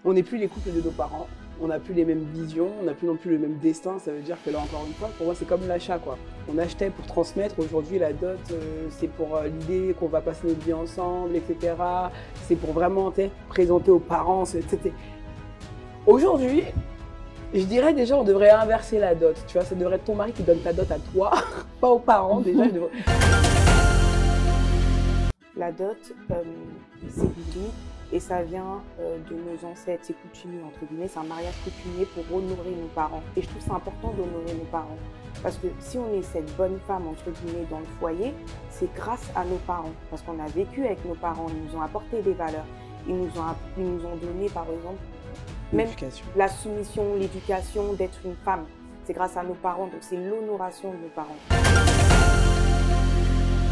On n'est plus les couples de nos parents, on n'a plus les mêmes visions, on n'a plus non plus le même destin. Ça veut dire que là, encore une fois, pour moi, c'est comme l'achat, quoi. On achetait pour transmettre. Aujourd'hui, la dot, c'est pour l'idée qu'on va passer notre vie ensemble, etc. C'est pour vraiment présenter aux parents, etc. Aujourd'hui, je dirais déjà, on devrait inverser la dot. Tu vois, ça devrait être ton mari qui donne ta dot à toi, pas aux parents. Déjà, La dot, c'est biblique et ça vient de nos ancêtres, c'est coutumier entre guillemets, c'est un mariage coutumier pour honorer nos parents. Et je trouve c'est important d'honorer nos parents parce que si on est cette bonne femme entre guillemets dans le foyer, c'est grâce à nos parents parce qu'on a vécu avec nos parents, ils nous ont apporté des valeurs, ils nous ont donné par exemple même la soumission, l'éducation d'être une femme. C'est grâce à nos parents, donc c'est l'honoration de nos parents.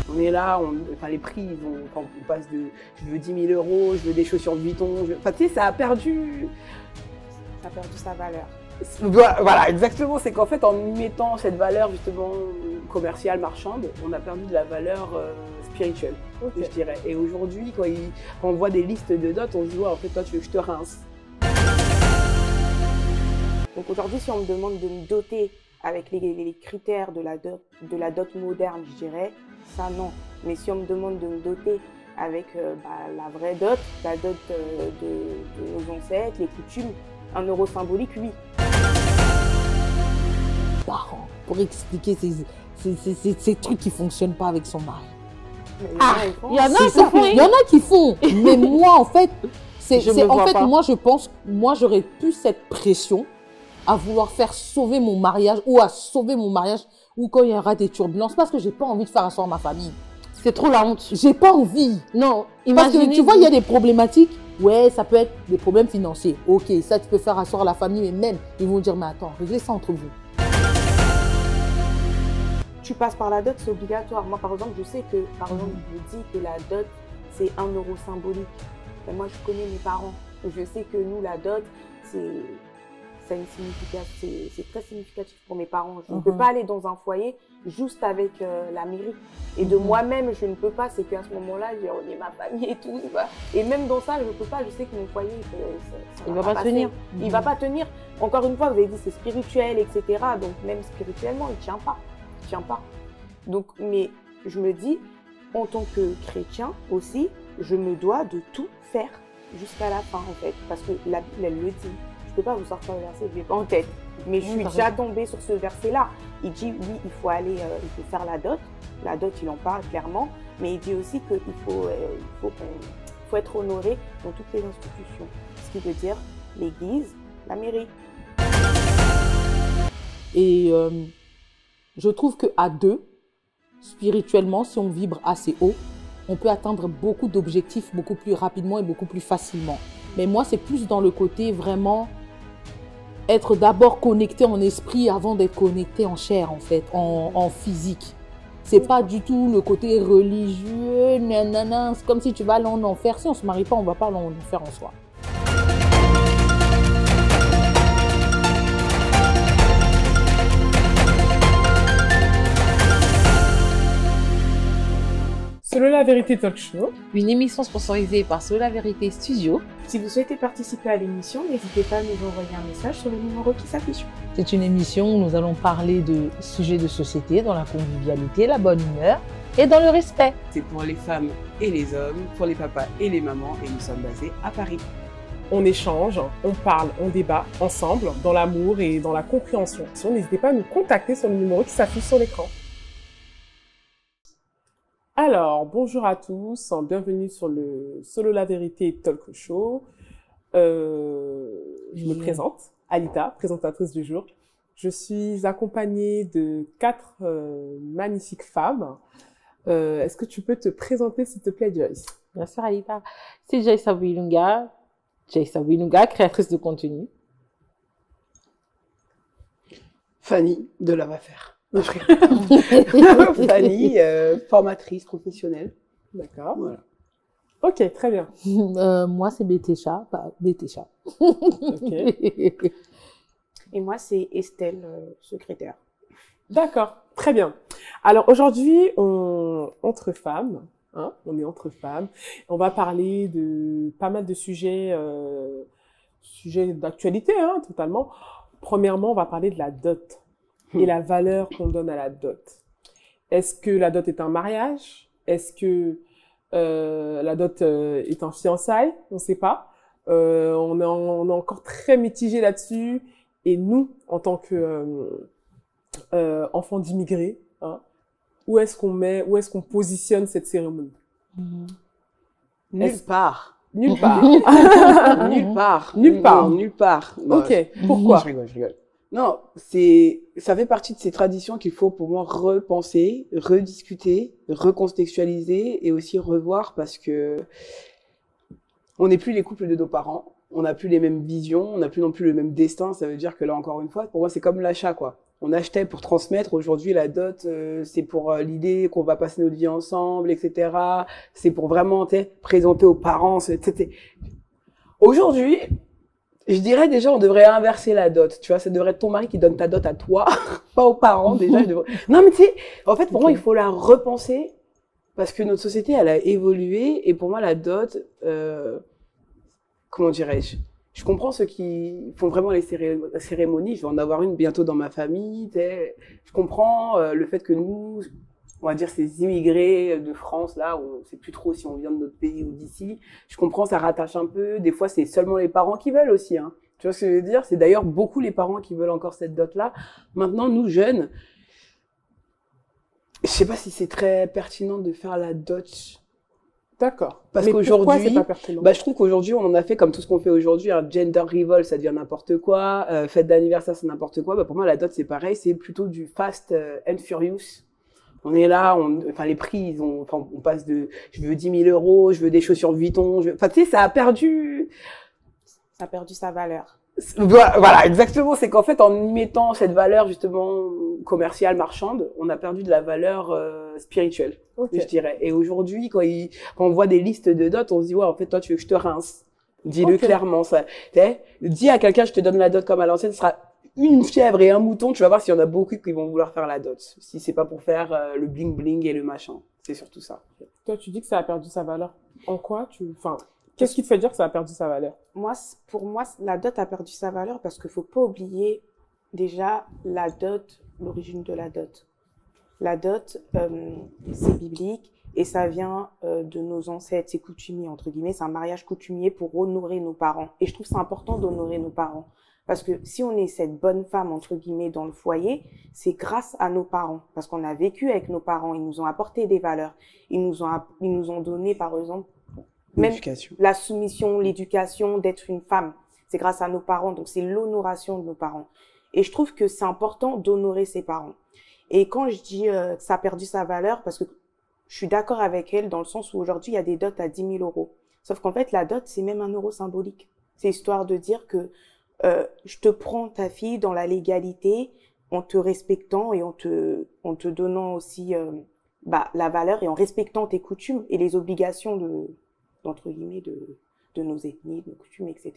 On est là, enfin, les prix, quand on passe de je veux 10 000 €, je veux des chaussures de Vuitton, enfin, tu sais, ça a perdu sa valeur. Voilà, exactement. C'est qu'en fait, en mettant cette valeur justement commerciale, marchande, on a perdu de la valeur spirituelle, je dirais. Et aujourd'hui, quand on voit des listes de dot, on se dit, ouais, en fait, toi, tu veux que je te rince. Donc aujourd'hui, si on me demande de me doter avec les critères de la dot moderne, je dirais, ça non. Mais si on me demande de me doter avec la vraie dot, la dot de nos ancêtres, les coutumes, 1 euro symbolique, oui. Parents, pour expliquer ces trucs qui ne fonctionnent pas avec son mari. Il y en a qui font. Il y en a qui font. Mais moi, en fait, moi, je pense, moi, j'aurais plus cette pression à vouloir faire sauver mon mariage ou à sauver mon mariage ou quand il y aura des turbulences parce que j'ai pas envie de faire asseoir ma famille. C'est trop la honte. J'ai pas envie. Non, parce que tu vois, il y a des problématiques. Ouais, ça peut être des problèmes financiers. Ok, ça tu peux faire asseoir la famille, mais même, ils vont dire, mais attends, réglez ça entre vous. Tu passes par la dot, c'est obligatoire. Moi, par exemple, je sais que, par exemple, je dis que la dot, c'est 1 euro symbolique. Mais moi, je connais mes parents. Je sais que nous, la dot, c'est très significatif pour mes parents. Je ne peux pas aller dans un foyer juste avec la mairie. Et de moi-même, je ne peux pas. C'est qu'à ce moment-là, j'ai renié ma famille et tout. Et même dans ça, je ne peux pas. Je sais que mon foyer, il ne va pas tenir. Il ne va pas tenir. Encore une fois, vous avez dit c'est spirituel, etc. Donc même spirituellement, il ne tient pas. Il tient pas. Donc, mais je me dis, en tant que chrétien aussi, je me dois de tout faire jusqu'à la fin, en fait. Parce que la Bible, elle le dit. Je ne peux pas vous sortir le verset, je l'ai pas en tête. Mais je suis déjà tombée sur ce verset-là. Il dit, oui, il faut aller, il faut faire la dot. La dot, il en parle clairement. Mais il dit aussi qu'il faut être honoré dans toutes les institutions. Ce qui veut dire l'église, la mairie. Et je trouve qu'à deux, spirituellement, si on vibre assez haut, on peut atteindre beaucoup d'objectifs beaucoup plus rapidement et beaucoup plus facilement. Mais moi, c'est plus dans le côté vraiment être d'abord connecté en esprit avant d'être connecté en chair, en fait, en physique. C'est pas du tout le côté religieux, nanana. C'est comme si tu vas aller en enfer. Si on se marie pas, on va pas aller en enfer en soi. Selon la vérité talk show, une émission sponsorisée par Selon la vérité studio. Si vous souhaitez participer à l'émission, n'hésitez pas à nous envoyer un message sur le numéro qui s'affiche. C'est une émission où nous allons parler de sujets de société dans la convivialité, la bonne humeur et dans le respect. C'est pour les femmes et les hommes, pour les papas et les mamans, et nous sommes basés à Paris. on échange, on parle, on débat ensemble dans l'amour et dans la compréhension. N'hésitez pas à nous contacter sur le numéro qui s'affiche sur l'écran. Alors, bonjour à tous, bienvenue sur le Solo la Vérité Talk Show. Je me présente, Alita, présentatrice du jour. Je suis accompagnée de 4 magnifiques femmes. Est-ce que tu peux te présenter, s'il te plaît, Joyce? Bien sûr, Alita. C'est Joyce Abouilunga, créatrice de contenu. Fanny de la Faire. Fanny, formatrice professionnelle. D'accord. Voilà. Ok, très bien. Moi, c'est Bétécha, pas Bétécha. Ok. Et moi, c'est Estelle, secrétaire. D'accord, très bien. Alors aujourd'hui, entre femmes, hein, on est entre femmes. On va parler de pas mal de sujets sujet d'actualité, hein, totalement. Premièrement, on va parler de la dot et la valeur qu'on donne à la dot. Est-ce que la dot est un mariage? Est-ce que la dot est un fiançailles? On ne sait pas. On est encore très mitigé là-dessus. Et nous, en tant que enfants d'immigrés, hein, où est-ce qu'on positionne cette cérémonie? Nulle part. Nulle part. Nulle part. Nulle part. Non, nulle part. Non, Ok. Pourquoi? je rigole. Non, ça fait partie de ces traditions qu'il faut pour moi repenser, rediscuter, recontextualiser et aussi revoir parce que on n'est plus les couples de nos parents, on n'a plus les mêmes visions, on n'a plus non plus le même destin. Ça veut dire que là, encore une fois, pour moi, c'est comme l'achat, quoi. On achetait pour transmettre. Aujourd'hui, la dot, c'est pour l'idée qu'on va passer notre vie ensemble, etc. C'est pour vraiment présenter aux parents. Aujourd'hui, je dirais déjà, on devrait inverser la dot. Tu vois, ça devrait être ton mari qui donne ta dot à toi, pas aux parents. Déjà, non, mais tu sais, en fait, pour moi, il faut la repenser parce que notre société, elle a évolué. Et pour moi, la dot, comment dirais-je? Je comprends ceux qui font vraiment les cérémonies. Je vais en avoir une bientôt dans ma famille. Je comprends le fait que nous, on va dire ces immigrés de France, là, on ne sait plus trop si on vient de notre pays ou d'ici. Je comprends, ça rattache un peu. Des fois, c'est seulement les parents qui veulent aussi. Hein. Tu vois ce que je veux dire? C'est d'ailleurs beaucoup les parents qui veulent encore cette dot-là. Maintenant, nous, jeunes, je sais pas si c'est très pertinent de faire la dot. D'accord. Parce Mais qu'aujourd'hui, pourquoi c'est pas pertinent? je trouve qu'aujourd'hui, on en a fait comme tout ce qu'on fait aujourd'hui, un gender reveal, ça devient n'importe quoi, fête d'anniversaire, c'est n'importe quoi. Pour moi, la dot, c'est pareil, c'est plutôt du fast and furious. On est là, les prix, on passe de, je veux 10 000 euros, je veux des chaussures Vuitton, tu sais, ça a perdu sa valeur. Voilà, exactement. C'est qu'en fait, en y mettant cette valeur justement commerciale, marchande, on a perdu de la valeur spirituelle, Okay. je dirais. Et aujourd'hui, quand on voit des listes de dot, on se dit ouais, en fait, toi, tu veux que je te rince. Dis-le clairement. Ça. Dis à quelqu'un, je te donne la dot comme à l'ancienne, ce sera une chèvre et un mouton. Tu vas voir s'il y en a beaucoup qui vont vouloir faire la dot. Si c'est pas pour faire le bling bling et le machin, c'est surtout ça. Toi, tu dis que ça a perdu sa valeur. En quoi qu'est-ce qui te fait dire que ça a perdu sa valeur? Pour moi, la dot a perdu sa valeur parce qu'il faut pas oublier déjà la dot, l'origine de la dot. La dot, c'est biblique et ça vient de nos ancêtres, c'est coutumier, entre guillemets, c'est un mariage coutumier pour honorer nos parents. Et je trouve que c'est important d'honorer nos parents. Parce que si on est cette bonne femme, entre guillemets, dans le foyer, c'est grâce à nos parents. Parce qu'on a vécu avec nos parents, ils nous ont apporté des valeurs. Ils nous ont donné, par exemple, même la soumission, l'éducation d'être une femme. C'est grâce à nos parents, donc c'est l'honoration de nos parents. Et je trouve que c'est important d'honorer ses parents. Et quand je dis que ça a perdu sa valeur, parce que je suis d'accord avec elle dans le sens où aujourd'hui, il y a des dots à 10 000 euros. Sauf qu'en fait, la dot, c'est même un euro symbolique. C'est histoire de dire que je te prends ta fille dans la légalité, en te respectant et en te donnant aussi la valeur et en respectant tes coutumes et les obligations d'entre guillemets, de nos ethnies, de nos coutumes, etc.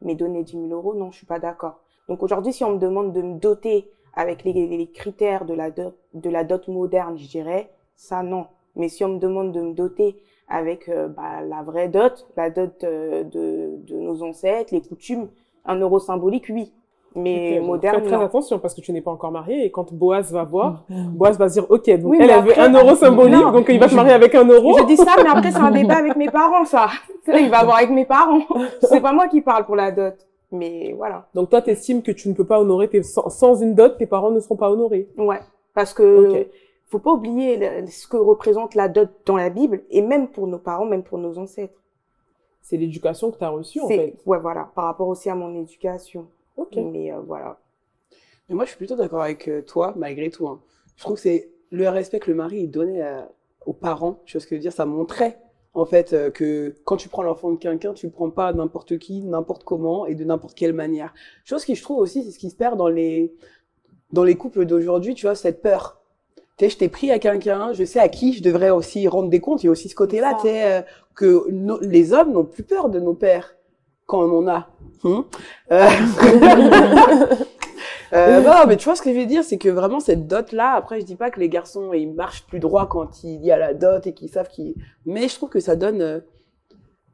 Mais donner 10 000 euros, non, je suis pas d'accord. Donc aujourd'hui, si on me demande de me doter avec les critères de la dot moderne, je dirais, ça non. Mais si on me demande de me doter avec la vraie dot, la dot de nos ancêtres, les coutumes, un euro symbolique, oui. Mais Okay, moderne, fais très non. attention parce que tu n'es pas encore mariée et quand Boaz va voir, Boaz va se dire ok, donc Oui, elle mais avait après, 1 euro symbolique, non. donc il va se marier avec 1 euro. Je dis ça, mais après, c'est un débat avec mes parents, ça. Il va avoir avec mes parents. C'est pas moi qui parle pour la dot. Mais voilà. Donc toi, t'estimes que tu ne peux pas honorer sans une dot, tes parents ne seront pas honorés. Ouais. Parce que, Ok. faut pas oublier ce que représente la dot dans la Bible, et même pour nos parents, même pour nos ancêtres. C'est l'éducation que tu as reçue en fait. Ouais, voilà. Par rapport aussi à mon éducation. Ok. Mais voilà. Mais moi, je suis plutôt d'accord avec toi, malgré tout. Hein. Je trouve que c'est le respect que le mari donnait aux parents. Tu vois ce que je veux dire? Ça montrait, en fait, que quand tu prends l'enfant de quelqu'un, tu ne prends pas n'importe qui, n'importe comment et de n'importe quelle manière. Chose qui, je trouve aussi, c'est ce qui se perd dans les couples d'aujourd'hui, tu vois, cette peur. Tu sais, je t'ai pris à quelqu'un, je sais à qui je devrais aussi rendre des comptes. Il y a aussi ce côté-là, tu sais, que les hommes n'ont plus peur de nos pères quand on en a. Non, mais tu vois ce que je veux dire, c'est que vraiment cette dot-là, après je dis pas que les garçons ils marchent plus droit quand il y a la dot et qu'ils savent mais je trouve que ça donne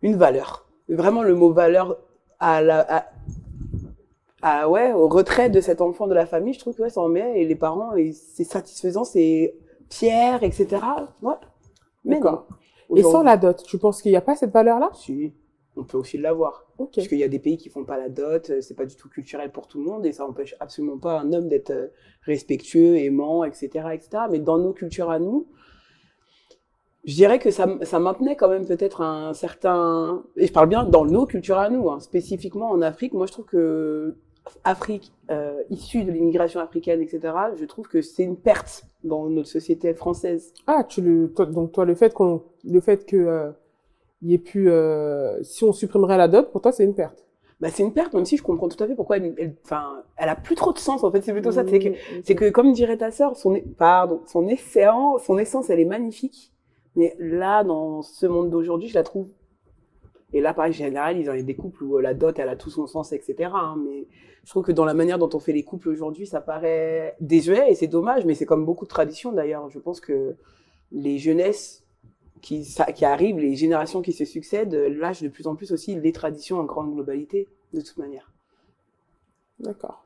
une valeur. Vraiment le mot valeur ouais, au retrait de cet enfant de la famille, je trouve que ouais, ça en met, et les parents, et c'est satisfaisant, c'est fier, etc. Ouais. Mais D'accord. non. Et sans la dot, tu penses qu'il n'y a pas cette valeur-là? Si, on peut aussi l'avoir. Ok. Parce qu'il y a des pays qui font pas la dot, c'est pas du tout culturel pour tout le monde, et ça empêche absolument pas un homme d'être respectueux, aimant, etc., etc. Mais dans nos cultures à nous, je dirais que ça maintenait quand même peut-être un certain... Et je parle bien dans nos cultures à nous, hein, spécifiquement en Afrique. Moi, je trouve que Afrique, issue de l'immigration africaine, etc., je trouve que c'est une perte dans notre société française. Ah, donc toi, le fait que il y ait plus, si on supprimerait la dot, pour toi, c'est une perte. Bah, c'est une perte, même si je comprends tout à fait pourquoi elle a plus trop de sens, en fait. C'est plutôt ça. C'est que, comme dirait ta sœur, son essence, elle est magnifique. Mais là, dans ce monde d'aujourd'hui, je la trouve. Et là, pareil, général, il y a des couples où la dot, elle a tout son sens, etc. Hein, mais je trouve que dans la manière dont on fait les couples aujourd'hui, ça paraît désuet et c'est dommage, mais c'est comme beaucoup de traditions d'ailleurs. Je pense que les jeunesses qui arrivent, les générations qui se succèdent, lâchent de plus en plus aussi les traditions en grande globalité, de toute manière. D'accord.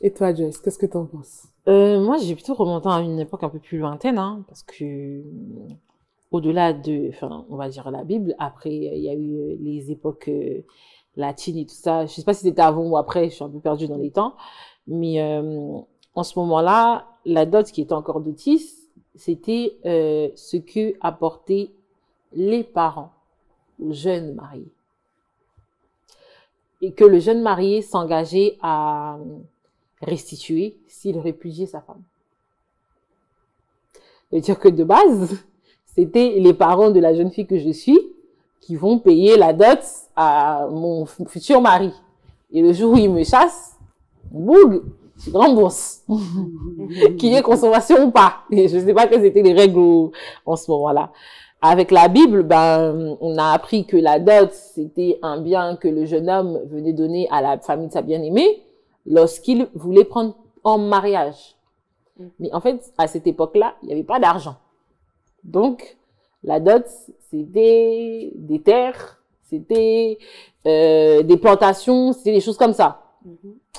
Et toi, Joyce, qu'est-ce que t'en penses? Moi, j'ai plutôt remonté à une époque un peu plus lointaine, hein, parce que au-delà de, enfin, on va dire la Bible, après, il y a eu les époques latines et tout ça. Je sais pas si c'était avant ou après, je suis un peu perdue dans les temps. Mais en ce moment-là, la dot qui était encore dotis, c'était ce que apportaient les parents aux jeunes mariés. Et que le jeune marié s'engageait à restituer s'il répudiait sa femme. C'est-à-dire que de base, c'était les parents de la jeune fille que je suis qui vont payer la dot à mon futur mari. Et le jour où il me chasse, boug, je rembourse. Qu'il y ait consommation ou pas. Et je sais pas quelles étaient les règles en ce moment-là. Avec la Bible, ben, on a appris que la dot, c'était un bien que le jeune homme venait donner à la famille de sa bien-aimée lorsqu'il voulait prendre en mariage. Mais en fait, à cette époque-là, il n'y avait pas d'argent. Donc, la dot, c'était des terres, c'était des plantations, c'était des choses comme ça.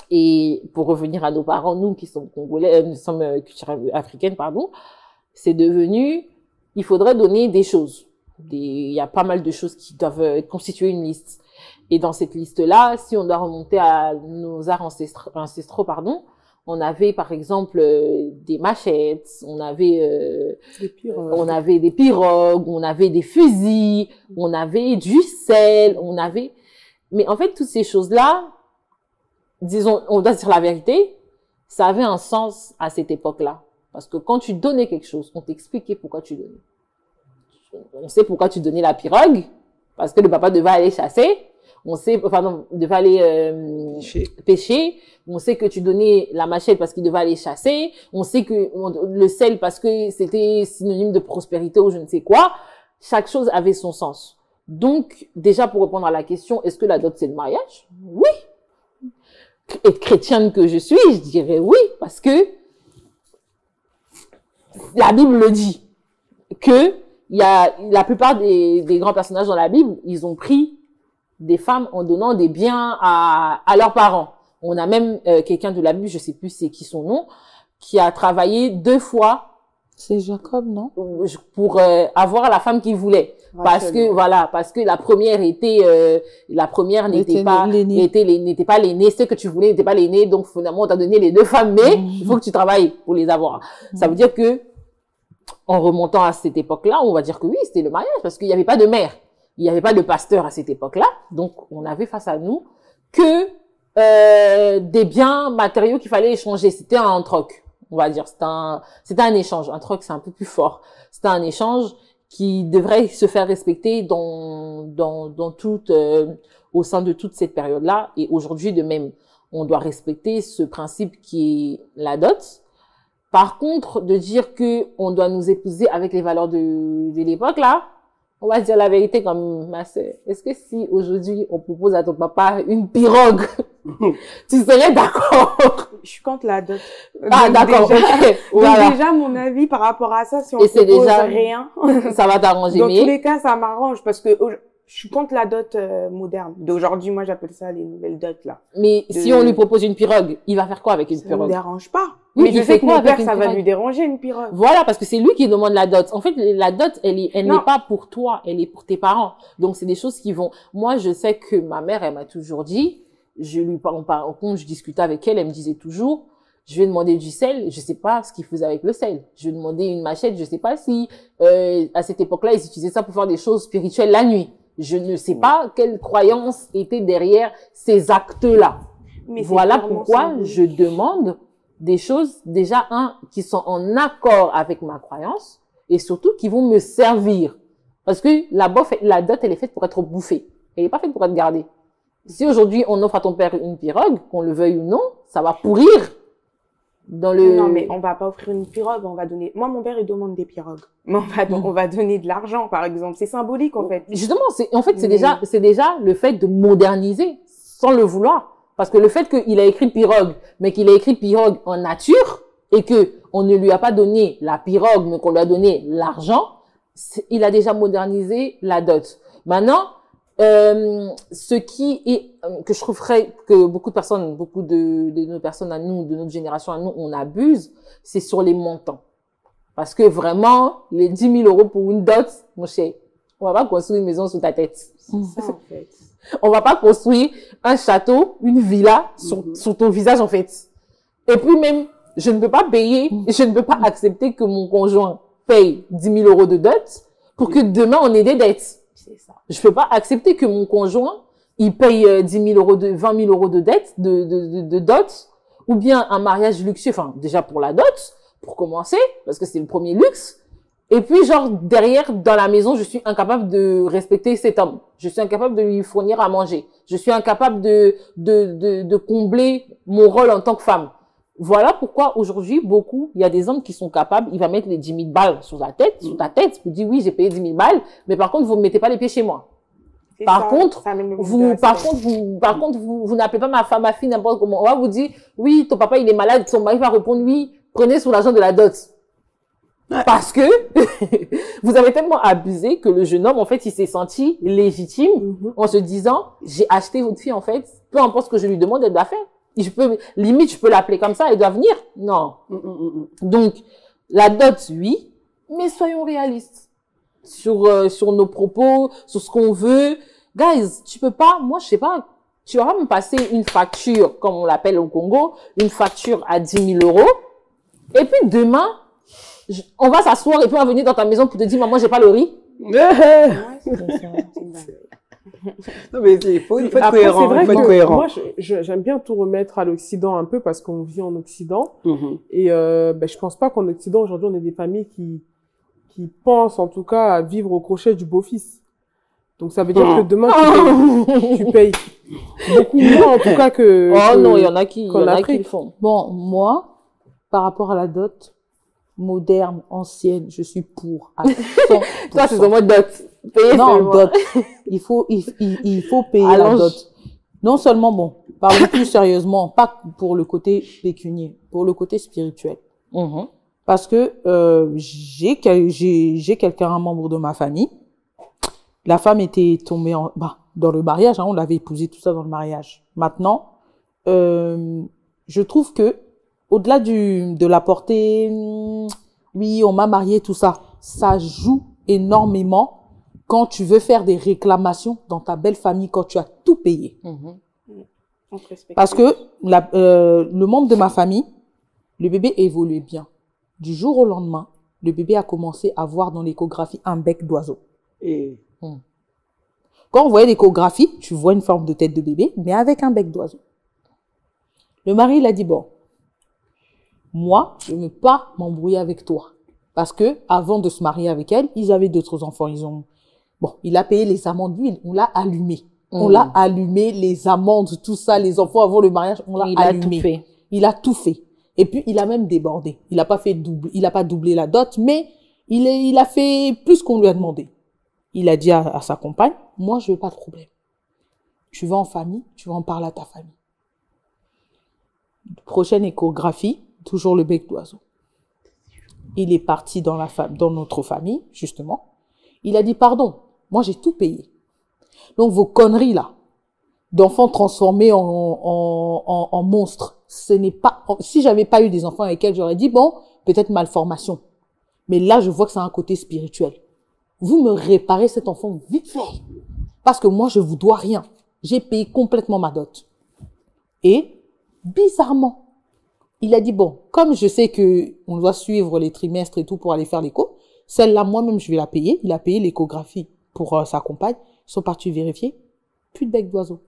Et pour revenir à nos parents, nous qui sommes congolais, nous sommes culture africaine, pardon, c'est devenu, il faudrait donner des choses. Il y a pas mal de choses qui doivent constituer une liste. Et dans cette liste-là, si on doit remonter à nos arts ancestraux, pardon, on avait par exemple des machettes, on avait des pirogues, on avait des fusils, on avait du sel, mais en fait toutes ces choses-là, disons, on doit dire la vérité, ça avait un sens à cette époque-là, parce que quand tu donnais quelque chose, on t'expliquait pourquoi tu donnais. On sait pourquoi tu donnais la pirogue, parce que le papa devait aller chasser. On sait, pardon, devait aller pêcher. On sait que tu donnais la machette parce qu'il devait aller chasser. On sait que le sel parce que c'était synonyme de prospérité ou je ne sais quoi. Chaque chose avait son sens. Donc, déjà pour répondre à la question, est-ce que la dot c'est le mariage? Oui. Et chrétienne que je suis, je dirais oui, parce que la Bible le dit. Que il y a la plupart des grands personnages dans la Bible, ils ont pris des femmes en donnant des biens à leurs parents. On a même quelqu'un de la Bible, je sais plus c'est qui son nom, qui a travaillé 2 fois. C'est Jacob, non? Pour avoir la femme qu'il voulait. Parce que la première n'était pas l'aînée, ce que tu voulais n'était pas l'aînée, donc finalement on t'a donné les 2 femmes, mais il faut que tu travailles pour les avoir. Ça veut dire que en remontant à cette époque-là, on va dire que oui, c'était le mariage, parce qu'il n'y avait pas de mère. Il n'y avait pas de pasteur à cette époque-là, donc on avait face à nous que des biens matériaux qu'il fallait échanger. C'était un troc, on va dire. C'était un échange. Un troc, c'est un peu plus fort. C'était un échange qui devrait se faire respecter dans toute, au sein de toute cette période-là. Et aujourd'hui, de même, on doit respecter ce principe qui est la dot. Par contre, de dire que on doit nous épouser avec les valeurs de l'époque, là, on va dire la vérité comme ma sœur. Est-ce que si aujourd'hui on propose à ton papa une pirogue, tu serais d'accord? Je suis contre la dot. Ah, d'accord. Voilà. Déjà, mon avis par rapport à ça, si on propose rien, ça va t'arranger. Dans tous les cas, ça m'arrange parce que je je suis contre la dot moderne. D'aujourd'hui, moi, j'appelle ça les nouvelles dots, là. Mais si on lui propose une pirogue, il va faire quoi avec une Ça ne me pirogue? dérange pas. Oui, Mais il je fait sais que quoi mon avec père, une ça va pirogue? lui déranger, une pirogue. Voilà, parce que c'est lui qui demande la dot. En fait, la dot, elle Non. n'est pas pour toi, elle est pour tes parents. Donc, c'est des choses qui vont... Moi, je sais que ma mère, elle m'a toujours dit, quand je discutais avec elle, elle me disait toujours, je vais demander du sel, je sais pas ce qu'ils faisaient avec le sel. Je vais demander une machette, je sais pas si, à cette époque-là, ils utilisaient ça pour faire des choses spirituelles la nuit. Je ne sais pas quelle croyance était derrière ces actes-là. Mais c'est Voilà purement pourquoi symbolique. je demande des choses, déjà, qui sont en accord avec ma croyance et surtout qui vont me servir. Parce que la dot, elle est faite pour être bouffée. Elle n'est pas faite pour être gardée. Si aujourd'hui, on offre à ton père une pirogue, qu'on le veuille ou non, ça va pourrir dans le... Non, mais on va pas offrir une pirogue, on va donner... Moi, mon père, il demande des pirogues. Mais on va donner de l'argent, par exemple. C'est symbolique, en fait. Justement, c'est Mais- déjà le fait de moderniser sans le vouloir. Parce que le fait qu'il a écrit pirogue, mais qu'il a écrit pirogue en nature, et que on ne lui a pas donné la pirogue, mais qu'on lui a donné l'argent, il a déjà modernisé la dot. Maintenant, ce qui est, que je trouverais que beaucoup de nos personnes à nous, de notre génération à nous, on abuse, c'est sur les montants. Parce que vraiment, les 10 000 euros pour une dot, mon cher, on va pas construire une maison sous ta tête. C'est ça, en fait. On va pas construire un château, une villa sur ton visage, en fait. Et puis même, je ne peux pas payer, je ne peux pas accepter que mon conjoint paye 10 000 euros de dot pour que demain on ait des dettes. C'est ça. Je peux pas accepter que mon conjoint, il paye 10 000 euros 20 000 euros de dette, de dot, ou bien un mariage luxueux, enfin, déjà pour la dot, pour commencer, parce que c'est le premier luxe. Et puis, genre, derrière, dans la maison, je suis incapable de respecter cet homme. Je suis incapable de lui fournir à manger. Je suis incapable de combler mon rôle en tant que femme. Voilà pourquoi aujourd'hui, il y a des hommes qui sont capables, il va mettre les 10 000 balles sur ta tête, pour dire oui, j'ai payé 10 000 balles, mais par contre, vous ne mettez pas les pieds chez moi. C'est Par ça, contre, ça amène le Vous, monde de par respect. contre, vous n'appelez pas ma fille n'importe comment. On va vous dire, oui, ton papa, il est malade, son mari va répondre, oui, prenez sous l'argent de la dot. Parce que vous avez tellement abusé que le jeune homme, en fait, il s'est senti légitime en se disant, j'ai acheté votre fille, en fait, peu importe ce que je lui demande, elle doit faire. Limite, je peux l'appeler comme ça, elle doit venir. Non. Donc, la dot, oui, mais soyons réalistes sur nos propos, sur ce qu'on veut. Guys, tu peux pas, moi, je sais pas, tu vas pas me passer une facture, comme on l'appelle au Congo, une facture à 10 000 euros, et puis demain, on va s'asseoir et puis on va venir dans ta maison pour te dire, maman, j'ai pas le riz. Ouais, c'est une dinguerie. Non, mais il faut être Après, cohérent. c'est vrai Il faut être que cohérent. moi, j'aime bien tout remettre à l'Occident un peu parce qu'on vit en Occident. Mhm. Et je pense pas qu'en Occident, aujourd'hui, on ait des familles qui pensent, en tout cas, à vivre au crochet du beau-fils. Donc, ça veut dire que demain, tu payes beaucoup moins, en tout cas, que... Oh que- non, il y en a qui qu'en le Afrique. font. Bon, moi, par rapport à la dot, moderne, ancienne, je suis pour. À 100%. Toi, c'est vraiment dot. Payer Non, seulement. dot. Il faut payer la Allonge. dot. Non seulement, bon, parlons plus sérieusement, pas pour le côté pécunier, pour le côté spirituel. Mhm. Parce que j'ai quelqu'un, un membre de ma famille. La femme était tombée dans le mariage, hein, on l'avait épousé, tout ça dans le mariage. Maintenant, je trouve que au-delà de la portée, oui, on m'a marié, tout ça, ça joue énormément quand tu veux faire des réclamations dans ta belle famille, quand tu as tout payé. Mhm. On te respecte. Parce que le membre de ma famille, le bébé évoluait bien. Du jour au lendemain, le bébé a commencé à voir dans l'échographie un bec d'oiseau. Et Quand on voyait l'échographie, tu vois une forme de tête de bébé, mais avec un bec d'oiseau. Le mari, il a dit, bon, moi, je ne veux pas m'embrouiller avec toi. Parce que avant de se marier avec elle, ils avaient d'autres enfants. Il a payé les amendes d'huile, on l'a allumé. On l'a allumé, les amendes, tout ça, les enfants avant le mariage, on l'a Il a allumé. tout fait. Il a tout fait. Et puis, il a même débordé. Il n'a pas doublé la dot, mais il a fait plus qu'on lui a demandé. Il a dit à sa compagne, moi, je veux pas de problème. Tu vas en famille, tu vas en parler à ta famille. Prochaine échographie, toujours le bec d'oiseau. Il est parti dans notre famille, justement. Il a dit, pardon, moi, j'ai tout payé. Donc, vos conneries, là, d'enfants transformés en monstres, ce n'est pas... Si j'avais pas eu des enfants avec lesquels j'aurais dit, bon, peut-être malformation. Mais là, je vois que ça a un côté spirituel. Vous me réparez cet enfant vite fait. Parce que moi, je vous dois rien. J'ai payé complètement ma dot. Et, bizarrement, il a dit, bon, comme je sais que on doit suivre les trimestres et tout pour aller faire l'écho, celle-là, moi-même, je vais la payer. Il a payé l'échographie pour sa compagne. Ils sont partis vérifier. Plus de bec d'oiseau.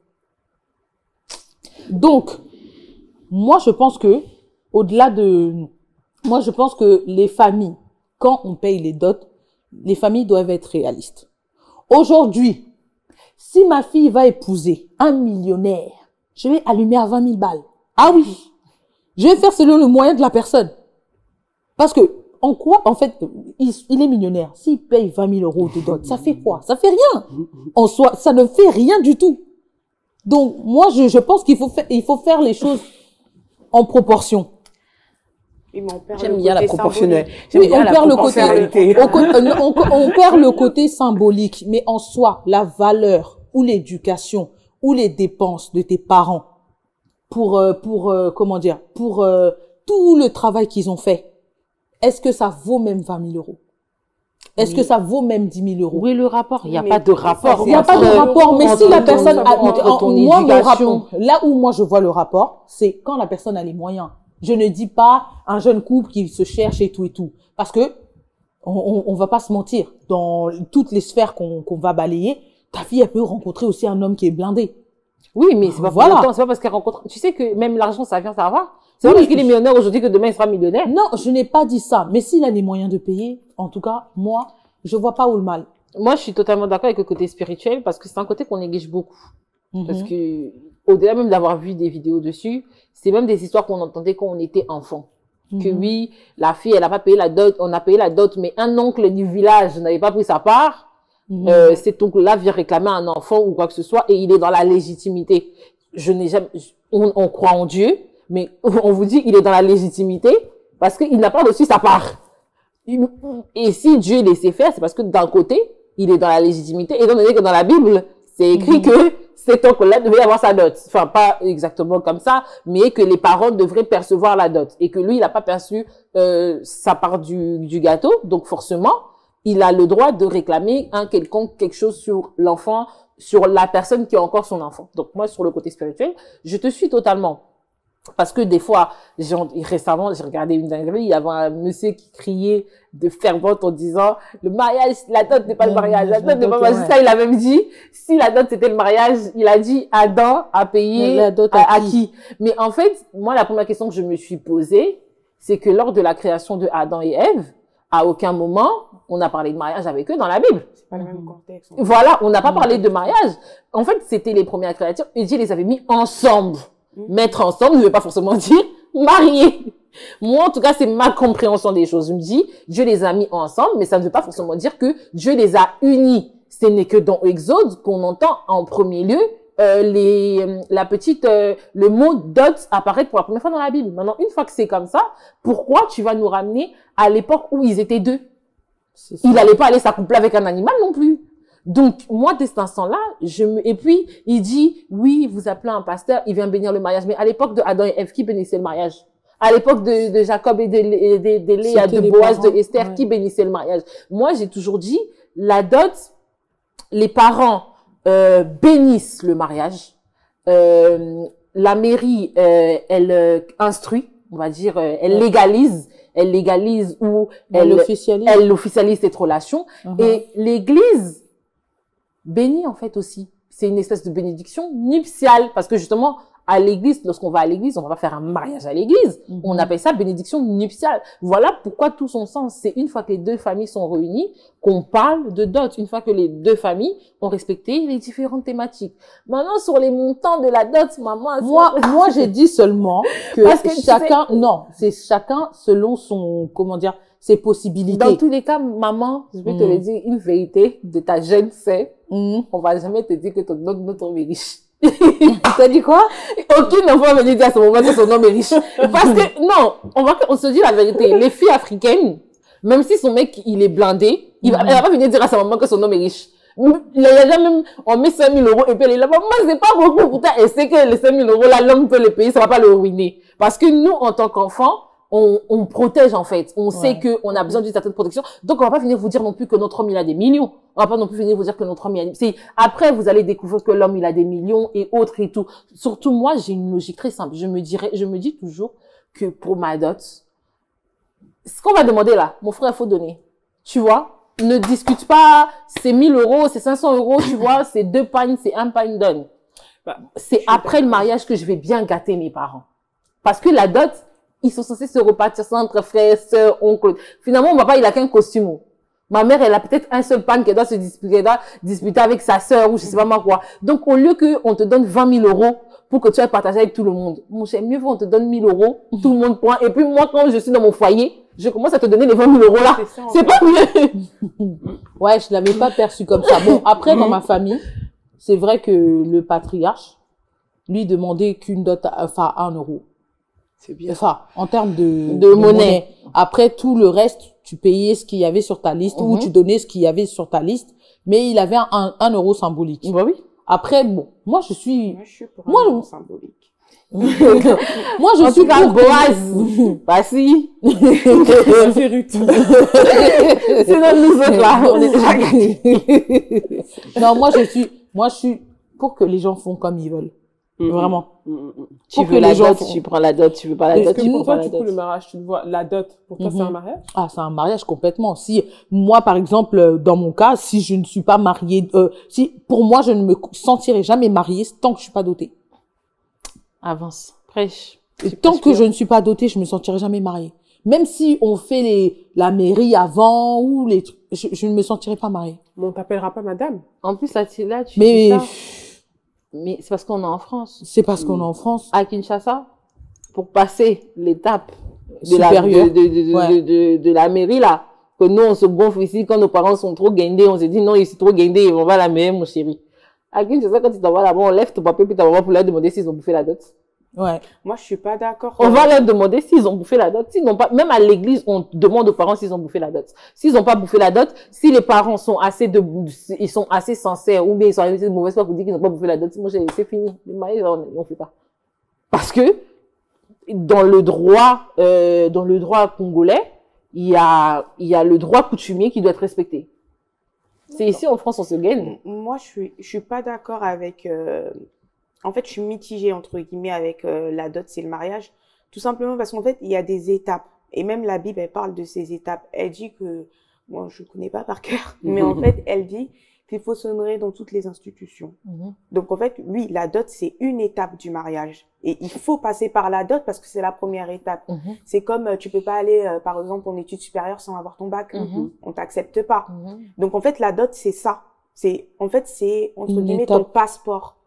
Donc, moi, je pense que, au-delà de... Moi, je pense que les familles, quand on paye les dots, les familles doivent être réalistes. Aujourd'hui, si ma fille va épouser un millionnaire, je vais allumer à 20 000 balles. Ah oui! Je vais faire selon le moyen de la personne. Parce que, en quoi, en fait, il est millionnaire. S'il paye 20 000 euros de dot, ça fait quoi? Ça fait rien. En soi, ça ne fait rien du tout. Donc, moi, je pense qu'il faut faire les choses en proportion. J'aime bien la proportionnelle. Oui, on perd le côté symbolique, mais en soi, la valeur ou l'éducation ou les dépenses de tes parents pour tout le travail qu'ils ont fait, est-ce que ça vaut même 20 000 euros? Est-ce que ça vaut même 10 000 euros? Oui, le rapport. Il n'y a pas de rapport. Il n'y a pas de rapport, mais si la personne entre ton moi, éducation. là où moi je vois le rapport, c'est quand la personne a les moyens. Je ne dis pas un jeune couple qui se cherche et tout et tout. Parce que, on va pas se mentir. Dans toutes les sphères qu'on va balayer, ta fille, elle peut rencontrer aussi un homme qui est blindé. Oui, mais c'est pas Voilà. c'est pas parce qu'elle rencontre, tu sais que même l'argent, ça vient, ça va. C'est pas parce qu'il est millionnaire aujourd'hui que demain il sera millionnaire. Non, je n'ai pas dit ça. Mais s'il a les moyens de payer, en tout cas, moi, je vois pas où le mal. Moi, je suis totalement d'accord avec le côté spirituel parce que c'est un côté qu'on néglige beaucoup. Parce que, au-delà même d'avoir vu des vidéos dessus, c'est même des histoires qu'on entendait quand on était enfant. Que oui, la fille, elle a pas payé la dot, on a payé la dot, mais un oncle du village n'avait pas pris sa part. Cet oncle-là vient réclamer un enfant ou quoi que ce soit et il est dans la légitimité. Je n'ai jamais, on croit en Dieu, mais on vous dit il est dans la légitimité parce qu'il n'a pas reçu sa part. Et si Dieu laissait faire, c'est parce que d'un côté, il est dans la légitimité, étant donné que dans la Bible, c'est écrit que cet oncle-là devait avoir sa dot. Enfin, pas exactement comme ça, mais que les parents devraient percevoir la dot. Et que lui, il n'a pas perçu sa part du gâteau. Donc, forcément, il a le droit de réclamer quelque chose sur l'enfant, sur la personne qui est encore son enfant. Donc, moi, sur le côté spirituel, je te suis totalement. Parce que des fois, récemment, j'ai regardé une dinguerie, il y avait un monsieur qui criait de fervente en disant le mariage, la dot n'est pas le mariage, la dot n'est pas le mariage. Ça, il a même dit, si la dot c'était le mariage, il a dit Adam a payé la dot à qui? Mais en fait, moi, la première question que je me suis posée, c'est que lors de la création de Adam et Ève, à aucun moment, on a parlé de mariage avec eux dans la Bible. C'est pas le même contexte. Voilà, on n'a pas parlé de mariage. En fait, c'était les premières créatures et Dieu les avait mis ensemble. Mettre ensemble ne veut pas forcément dire marier. Moi, en tout cas, c'est ma compréhension des choses. Je me dis, Dieu les a mis ensemble, mais ça ne veut pas forcément dire que Dieu les a unis. Ce n'est que dans Exode qu'on entend en premier lieu le mot dot apparaître pour la première fois dans la Bible. Maintenant, une fois que c'est comme ça, pourquoi tu vas nous ramener à l'époque où ils étaient deux? Il n'allait pas aller s'accoupler avec un animal non plus. Donc, moi, dès cet instant-là, et puis, il dit, oui, vous appelez un pasteur, il vient bénir le mariage. Mais à l'époque de Adam et Ève, qui bénissait le mariage? À l'époque de Jacob et de Léa, de Boaz, de Esther, qui bénissait le mariage? Moi, j'ai toujours dit, la dot, les parents, bénissent le mariage. La mairie, elle instruit, on va dire, elle légalise ou elle officialise cette relation. Et l'église bénit en fait aussi. C'est une espèce de bénédiction nuptiale parce que justement à l'église, lorsqu'on va à l'église, on va pas faire un mariage à l'église. On appelle ça bénédiction nuptiale. Voilà pourquoi tout son sens. C'est une fois que les deux familles sont réunies qu'on parle de dot. Une fois que les deux familles ont respecté les différentes thématiques. Maintenant, sur les montants de la dot, maman... Moi, j'ai dit seulement que, c'est chacun selon son, ses possibilités. Dans tous les cas, maman, je vais te le dire, une vérité de ta jeune sœur, on va jamais te dire que ton homme est riche. T'as dit quoi? Aucune enfant va venir dire à ce moment que son homme est riche. Parce que, non, on se dit la vérité. Les filles africaines, même si son mec, il est blindé, elle va pas venir dire à sa maman que son homme est riche. Il y a jamais, on met 5 000 € et puis elle est là, moi, c'est pas beaucoup. Pourtant, elle sait que les 5 000 € là, l'homme peut les payer, ça va pas le ruiner. Parce que nous, en tant qu'enfants, on protège, en fait. On sait qu'on a besoin d'une certaine protection. Donc, on va pas venir vous dire non plus que notre homme, il a des millions. On va pas non plus venir vous dire que notre homme, il a des... Après, vous allez découvrir que l'homme, il a des millions et autres et tout. Surtout, moi, j'ai une logique très simple. Je me dis toujours que pour ma dot, ce qu'on va demander là, mon frère, il faut donner. Tu vois? Ne discute pas, c'est 1 000 €, c'est 500 €, tu vois, c'est 2 pagnes, c'est 1 pagne donne. C'est après le mariage que je vais bien gâter mes parents. Parce que la dot, ils sont censés se repartir ça entre frères, sœurs, oncles. Finalement, mon papa, il a qu'un costume. Ma mère, elle a peut-être un seul pan qu'elle doit se disputer avec sa sœur ou je sais pas moi quoi. Donc, au lieu qu'on te donne 20 000 € pour que tu ailles partager avec tout le monde, mon cher, mieux vaut on te donne 1 000 €, tout le monde prend. Et puis moi, quand je suis dans mon foyer, je commence à te donner les 20 000 € là. C'est pas mieux. Ouais, je l'avais pas perçu comme ça. Bon, après, dans ma famille, c'est vrai que le patriarche, lui, demandait qu'une dot, enfin, 1 €. C'est bien. Enfin, en termes de monnaie. Après, tout le reste, tu payais ce qu'il y avait sur ta liste ou tu donnais ce qu'il y avait sur ta liste. Mais il avait un € symbolique. Bah oui. Après, bon, moi, je suis pour un euro symbolique. moi, je suis pour Boaz. Bah si. C'est Ruth. C'est notre nous autres là. On est déjà Non, moi, je suis pour que les gens font comme ils veulent. Vraiment. Tu veux la dot, tu prends la dot, tu veux pas la dot, Est-ce tu que prends pour pas toi, la du coup, dot. le mariage, tu le vois, la dot, pour toi, c'est un mariage? Ah, c'est un mariage complètement. Si moi, par exemple, dans mon cas, si je ne suis pas mariée, pour moi, je ne me sentirai jamais mariée tant que je suis pas dotée. Avance, prêche. Et tant que je ne suis pas dotée, je me sentirai jamais mariée. Même si on fait la mairie avant ou les trucs, je ne me sentirai pas mariée. Mais on t'appellera pas madame. En plus, là, tu Mais dis ça. Mais c'est parce qu'on est en France. c'est parce qu'on est en France. À Kinshasa, pour passer l'étape Supérieure. de la mairie, là, que nous, on se gonfle ici, quand nos parents sont trop guindés, on se dit, non, ils sont trop guindés, ils vont voir la mairie, mon chéri. À Kinshasa, quand tu t'en vas là-bas, on lève ton papier, puis ta maman pour leur demander s'ils ont bouffé la dot. Ouais. Moi, je suis pas d'accord. On va leur demander s'ils ont bouffé la dot. S'ils n'ont pas, même à l'église, on demande aux parents s'ils ont bouffé la dot. S'ils n'ont pas bouffé la dot, si les parents sont ils sont assez sincères, ou bien ils sont assez de mauvaise foi pour dire qu'ils n'ont pas bouffé la dot, moi, c'est fini. Le mariage, on fait pas. Parce que, dans le droit congolais, il y a le droit coutumier qui doit être respecté. C'est ici, en France, on se gagne. Moi, je suis pas d'accord avec. En fait, je suis mitigée entre guillemets avec la dot, c'est le mariage, tout simplement parce qu'en fait, il y a des étapes. Et même la Bible, elle parle de ces étapes. Elle dit que, moi, je connais pas par cœur, mais en fait, elle dit qu'il faut s'honorer dans toutes les institutions. Donc, en fait, oui, la dot, c'est une étape du mariage. Et il faut passer par la dot parce que c'est la première étape. C'est comme, tu peux pas aller, par exemple, en études supérieures sans avoir ton bac. On t'accepte pas. Donc, en fait, la dot, c'est ça. En fait, c'est, entre guillemets, ton passeport,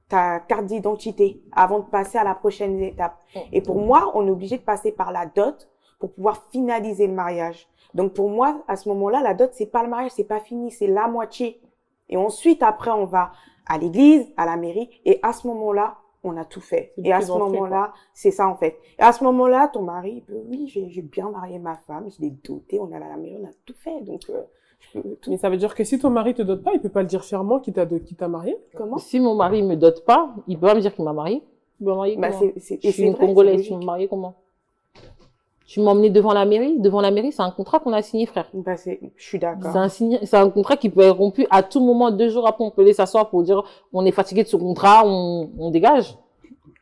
ta carte d'identité avant de passer à la prochaine étape. Et pour moi, on est obligé de passer par la dot pour pouvoir finaliser le mariage. Donc, pour moi, à ce moment-là, la dot, c'est pas le mariage, c'est pas fini, c'est la moitié. Et ensuite, après, on va à l'église, à la mairie, et à ce moment-là, on a tout fait. Et à ce moment-là, c'est ça, en fait. Et à ce moment-là, ton mari, oui, j'ai bien marié ma femme, je l'ai dotée, on est allé à la mairie, on a tout fait. Donc, mais ça veut dire que si ton mari te dote pas, il peut pas le dire fièrement qu'il t'a marié? Comment? Si mon mari me dote pas, il peut pas me dire qu'il m'a marié. Il m'a marié comment? Je suis une Congolaise, tu m'as marié comment? Tu m'as emmené devant la mairie. Devant la mairie, c'est un contrat qu'on a signé, frère. Je suis d'accord. C'est un contrat qui peut être rompu à tout moment. 2 jours après, on peut aller s'asseoir pour dire on est fatigué de ce contrat, on dégage.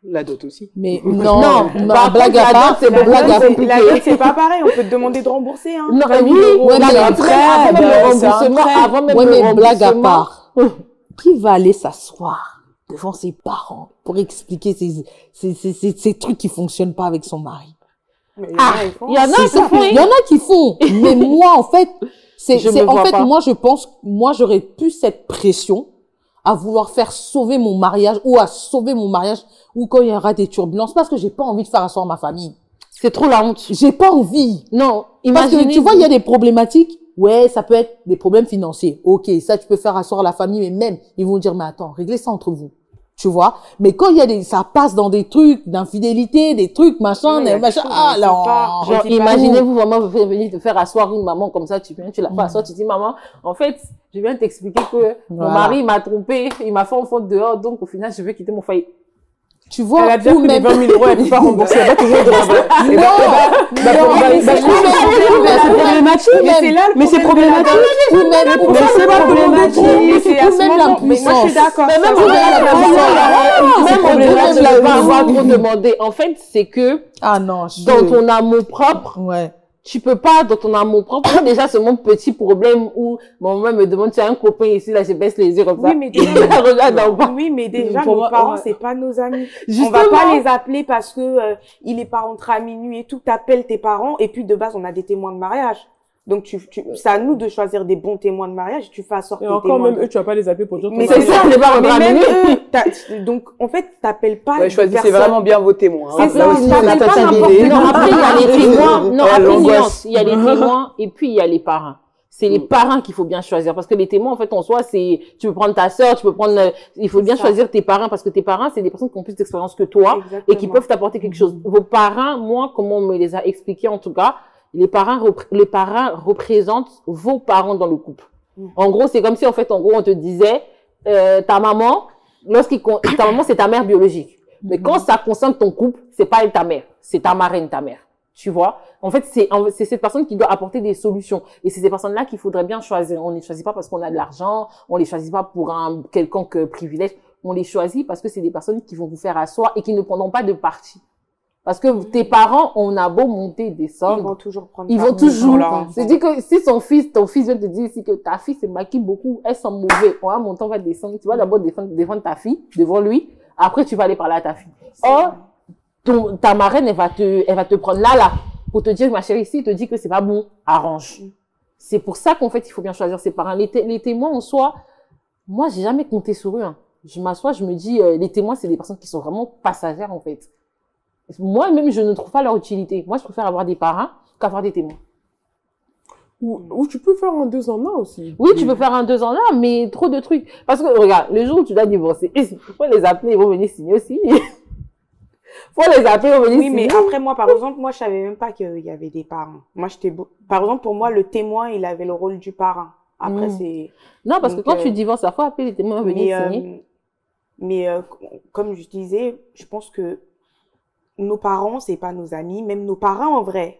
La dot aussi. Mais non, blague à part, c'est blague à compliqué. La dot, c'est pas pareil, on peut te demander de rembourser, hein. Non, ouais, mais blague à part. Qui va aller s'asseoir devant ses parents pour expliquer ces trucs qui fonctionnent pas avec son mari? Il y en a qui font. Mais moi, en fait, moi, je pense, moi, j'aurais plus cette pression à vouloir faire sauver mon mariage ou à sauver mon mariage ou quand il y aura des turbulences parce que j'ai pas envie de faire asseoir ma famille. C'est trop la honte. J'ai pas envie. Non, parce que tu vois, il y a des problématiques. Ouais, ça peut être des problèmes financiers. Ok, ça, tu peux faire asseoir la famille, mais même, ils vont dire, mais attends, réglez ça entre vous. Tu vois? Mais quand il y a ça passe dans des trucs d'infidélité, des trucs, machin, ah, là, genre, imaginez-vous vraiment venir te faire asseoir une maman comme ça, tu viens, tu la fais asseoir, tu dis, maman, en fait, je viens t'expliquer que mon mari m'a trompé, il m'a fait enfant dehors, donc au final, je vais quitter mon foyer. Tu vois, elle a déjà pris les 20 000 €, elle peut pas rembourser, elle va toujours c'est problématique, mais c'est problématique. Ou même, c'est pas problématique. Ou même l'impuissance. Moi, je suis d'accord. Même tu vas avoir trop demandé. En fait, c'est que, dans ton amour propre, tu peux pas, dans ton amour propre, moi, déjà, c'est mon petit problème où mon maman me demande, tu as un copain ici, là, je baisse les yeux comme ça. Oui, mais déjà, nos parents, c'est pas nos amis. Justement. On va pas les appeler parce que, il est pas rentré à minuit et tout. T'appelles tes parents et puis de base, on a des témoins de mariage. Donc, c'est à nous de choisir des bons témoins de mariage. Tu fais asseoir tes témoins. Et encore, même eux, tu vas pas les appeler pour dire mais c'est ça, on n'est pas rentré à minuit. Donc, en fait, t'appelles pas. Ouais, choisissez vraiment bien vos témoins. C'est ça, la totalité. Non, après, il y a les témoins. Non, après, nuance. Il y a les témoins et puis il y a les parents. C'est les parents qu'il faut bien choisir. Parce que les témoins, en fait, en soi, tu peux prendre ta sœur, tu peux prendre, il faut bien choisir tes parents parce que tes parents, c'est des personnes qui ont plus d'expérience que toi et qui peuvent t'apporter quelque chose. Vos parents, moi, comment on me les a expliqués, en tout cas, les parents représentent vos parents dans le couple. En gros, c'est comme si, en fait, on te disait, ta maman, ta maman, c'est ta mère biologique. Mais quand ça concerne ton couple, c'est pas elle ta mère, c'est ta marraine, ta mère. Tu vois? En fait, c'est cette personne qui doit apporter des solutions. Et c'est ces personnes-là qu'il faudrait bien choisir. On ne les choisit pas parce qu'on a de l'argent, on les choisit pas pour un quelconque privilège. On les choisit parce que c'est des personnes qui vont vous faire asseoir et qui ne prendront pas de parti. Parce que tes parents, on a beau monter, descendre. Ils vont toujours prendre Ils vont toujours. C'est-à-dire que si ton fils vient te dire ici que ta fille se maquille beaucoup, elle sent mauvais. On va monter, on va descendre. Tu vas d'abord défendre ta fille devant lui. Après, tu vas aller parler à ta fille. Or, ta marraine, elle va te prendre là, pour te dire, ma chérie, ici, il te dit que c'est pas bon, arrange. C'est pour ça qu'en fait, il faut bien choisir ses parents. Les témoins, en soi, moi, j'ai jamais compté sur eux, hein. Je m'assois, je me dis, les témoins, c'est des personnes qui sont vraiment passagères, en fait. Moi-même, je ne trouve pas leur utilité. Moi, je préfère avoir des parents qu'avoir des témoins. Ou tu peux faire un 2 en 1 aussi. Oui, tu peux faire un 2 en 1, mais trop de trucs. Parce que, regarde, le jour où tu dois divorcer, il faut les appeler, ils vont venir signer aussi. Faut les appeler, ils vont venir signer. Oui, mais après, moi, par exemple, moi, je savais même pas qu'il y avait des parents. Moi, par exemple, pour moi, le témoin, il avait le rôle du parent. Après, c'est... Non, parce que quand tu divorces, il faut appeler les témoins, venir signer. Mais comme je disais, je pense que nos parents, c'est pas nos amis, même nos parents en vrai.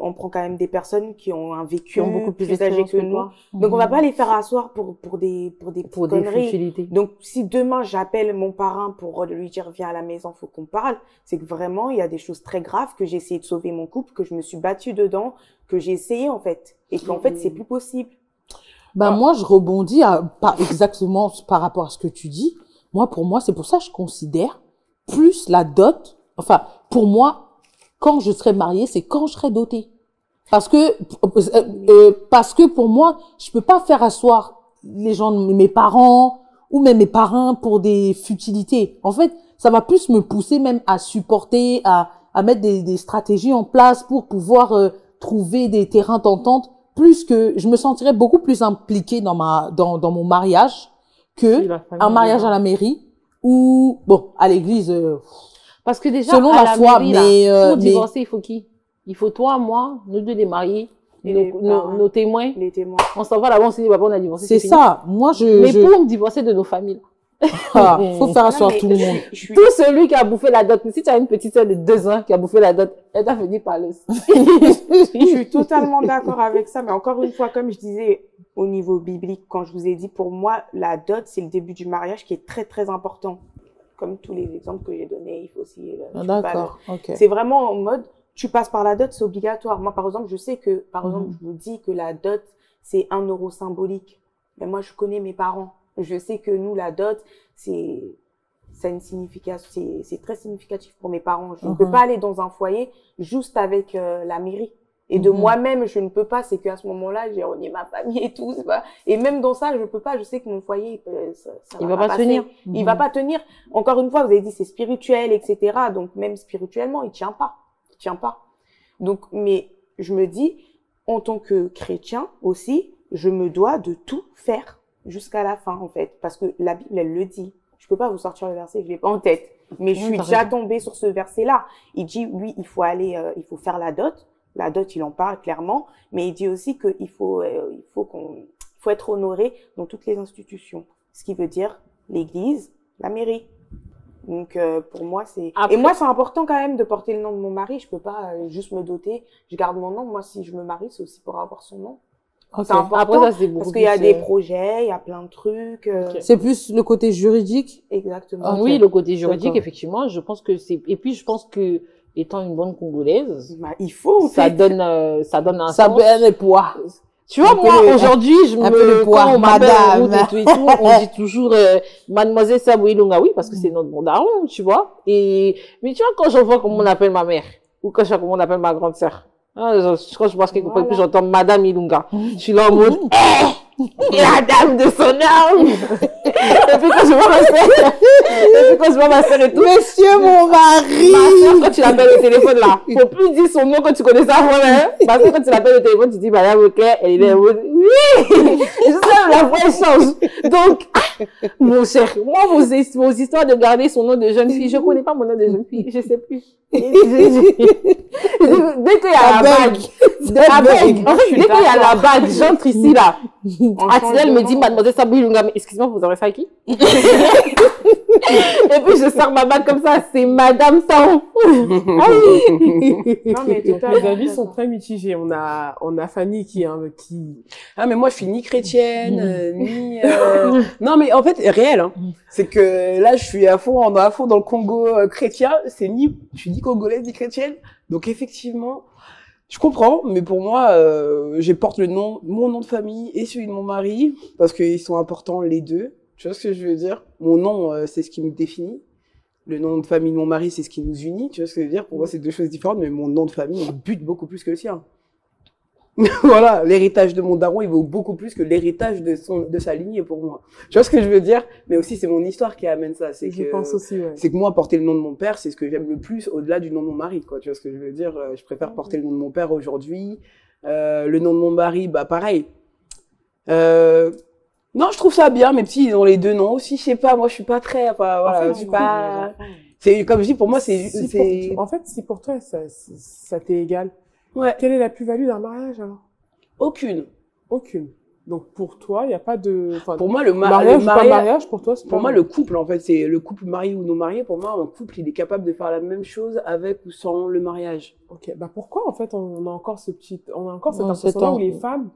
On prend quand même des personnes qui ont un vécu beaucoup plus âgé que nous. Donc on va pas les faire asseoir pour des petites conneries. Futilités. Donc si demain j'appelle mon parrain pour lui dire viens à la maison, faut qu'on parle, c'est que vraiment il y a des choses très graves que j'ai essayé de sauver mon couple, que je me suis battue dedans, que j'ai essayé en fait, et qu'en fait c'est plus possible. Moi je rebondis pas exactement par rapport à ce que tu dis. Moi pour moi c'est pour ça que je considère plus la dot. Enfin, pour moi, quand je serai mariée, c'est quand je serai dotée. Parce que pour moi, je peux pas faire asseoir les gens, mes parents, ou même mes parents pour des futilités. En fait, ça va plus me pousser même à supporter, à mettre des stratégies en place pour pouvoir trouver des terrains d'entente, plus que je me sentirais beaucoup plus impliquée dans mon mariage que un mariage à la mairie ou, bon, à l'église, parce que déjà, selon la foi, mairie, pour divorcer, il faut qui? Il faut toi, moi, nous deux les mariés, nos témoins. Les témoins. On s'en va là-bas, on se dit, papa, on a divorcé. C'est ça. Moi, Mais pour me divorcer de nos familles. Faut faire asseoir tout le monde. Tout celui qui a bouffé la dot. Si tu as une petite soeur de 2 ans qui a bouffé la dot, elle t'a fini par le. Je suis totalement d'accord avec ça, mais encore une fois, comme je disais, au niveau biblique, quand je vous ai dit, pour moi, la dot, c'est le début du mariage qui est très, très important. Comme tous les exemples que j'ai donnés, il faut aussi... D'accord, ok. C'est vraiment en mode, tu passes par la dot, c'est obligatoire. Moi, par exemple, je sais que, par exemple, je vous dis que la dot, c'est 1 € symbolique. Mais moi, je connais mes parents. Je sais que nous, la dot, ça a une signification, c'est très significatif pour mes parents. Je ne peux pas aller dans un foyer juste avec la mairie. Et de moi-même, je ne peux pas, c'est qu'à ce moment-là, j'ai renié ma famille et tout. Et même dans ça, je peux pas, je sais que mon foyer, ça il va pas tenir. Il va pas tenir. Encore une fois, vous avez dit c'est spirituel, etc. Donc même spirituellement, il tient pas. Il tient pas. Donc, mais je me dis, en tant que chrétien aussi, je me dois de tout faire jusqu'à la fin, en fait. Parce que la Bible, elle le dit. Je peux pas vous sortir le verset, je l'ai pas en tête. Mais je suis déjà tombée sur ce verset-là. Il dit, oui, il faut aller, il faut faire la dot. La dot, il en parle clairement. Mais il dit aussi qu'il faut être honoré dans toutes les institutions. Ce qui veut dire l'église, la mairie. Donc, pour moi, c'est... Après- Et moi, c'est important quand même de porter le nom de mon mari. Je peux pas juste me doter. Je garde mon nom. Moi, si je me marie, c'est aussi pour avoir son nom. Ok. C'est important. Après, ça, c'est beaucoup Parce qu'il y a plus, des projets, il y a plein de trucs. C'est plus le côté juridique. Exactement. Ok. Oui, le côté juridique, D'accord. effectivement, je pense que c'est, et puis je pense que, étant une bonne Congolaise, Bah, il faut, en ça fait. donne un Ça sens. peut être poids. Tu vois, un peu moi, le- aujourd'hui, un peu le poids, quand on m'appelle madame. Ruth et tout, on dit toujours, Mademoiselle Saboué Lunga, oui, parce que c'est notre bon daron, tu vois. Mais tu vois, quand je vois comment on appelle ma mère, ou quand je vois comment on appelle ma grande sœur, quand je pense quelque part, puis j'entends Madame Ilunga. Je suis là en mode, la dame de son âme! Et puis quand je vois ma sœur, et tout, Monsieur mon mari. ma soeur, quand tu l'appelles au téléphone, là, faut plus dire son nom quand tu connais ça avant, hein. Ma soeur, quand tu l'appelles au téléphone, tu dis, Madame Auclair, elle est là, oui! Et juste là, la voix, elle change. Donc, mon cher, moi, vos histoires de garder son nom de jeune fille, je connais pas mon nom de jeune fille, je sais plus. Dès qu'il y a la bague, en fait, dès qu'il y a la bague, j'entre ici, là. Atinel me dit, Mademoiselle Sabou Ilunga, mais excusez-moi, vous aurez ça à qui? Et puis, je sors ma bague comme ça, c'est Madame Taon. Ah oui! Non, mais Donc, totalement. les avis sont très mitigés. On a Fanny qui... Ah, mais moi, je suis ni chrétienne, ni... Non, mais en fait, réel, hein. C'est que là, je suis à fond dans le Congo chrétien. Je suis ni congolaise, ni chrétienne. Donc, effectivement, je comprends, mais pour moi, je porte mon nom de famille et celui de mon mari, parce qu'ils sont importants les deux. Tu vois ce que je veux dire? Mon nom, c'est ce qui me définit. Le nom de famille de mon mari, c'est ce qui nous unit. Tu vois ce que je veux dire? Pour moi, c'est deux choses différentes, mais mon nom de famille, il bute beaucoup plus que le sien. Voilà, l'héritage de mon daron, il vaut beaucoup plus que l'héritage de sa lignée pour moi. Tu vois ce que je veux dire? Mais aussi, c'est mon histoire qui amène ça. Je pense aussi, ouais. C'est que moi, porter le nom de mon père, c'est ce que j'aime le plus au-delà du nom de mon mari, quoi. Tu vois ce que je veux dire? Je préfère porter le nom de mon père aujourd'hui. Le nom de mon mari, bah, pareil. Non, je trouve ça bien. Mes petits, ils ont les deux noms aussi. Je sais pas, moi, je suis pas très, enfin, voilà, je suis pas, c'est, comme je dis, pour moi, En fait, si pour toi, ça t'est égal. Ouais. Quelle est la plus-value d'un mariage, alors? Aucune. Aucune. Donc, pour toi, il n'y a pas de... Enfin, Pour moi, le mariage ou pas mariage, pour toi, c'est pour pas... moi, le couple, en fait, c'est le couple marié ou non marié. Pour moi, un couple, il est capable de faire la même chose avec ou sans le mariage. Ok, bah pourquoi, en fait, on a encore cette Non, impression-là c'est où les femmes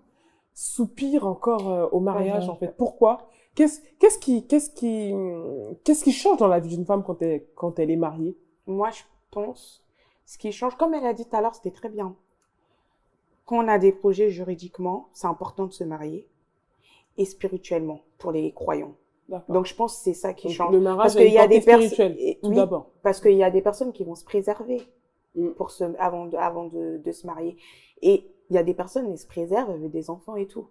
soupirent encore au mariage, en fait? Pourquoi? Qu'est-ce qui change dans la vie d'une femme quand elle est mariée? Moi, je pense, ce qui change, comme elle a dit tout à l'heure, c'était très bien. Quand on a des projets juridiquement, c'est important de se marier. Et spirituellement, pour les croyants. D'accord. Donc, je pense que c'est ça qui Donc, change. le mariage Parce a une qu'il y a des portée spirituelle, tout oui, d'abord. parce qu'il y a des personnes qui vont se préserver Mm. avant de se marier. Et il y a des personnes qui se préservent avec des enfants et tout.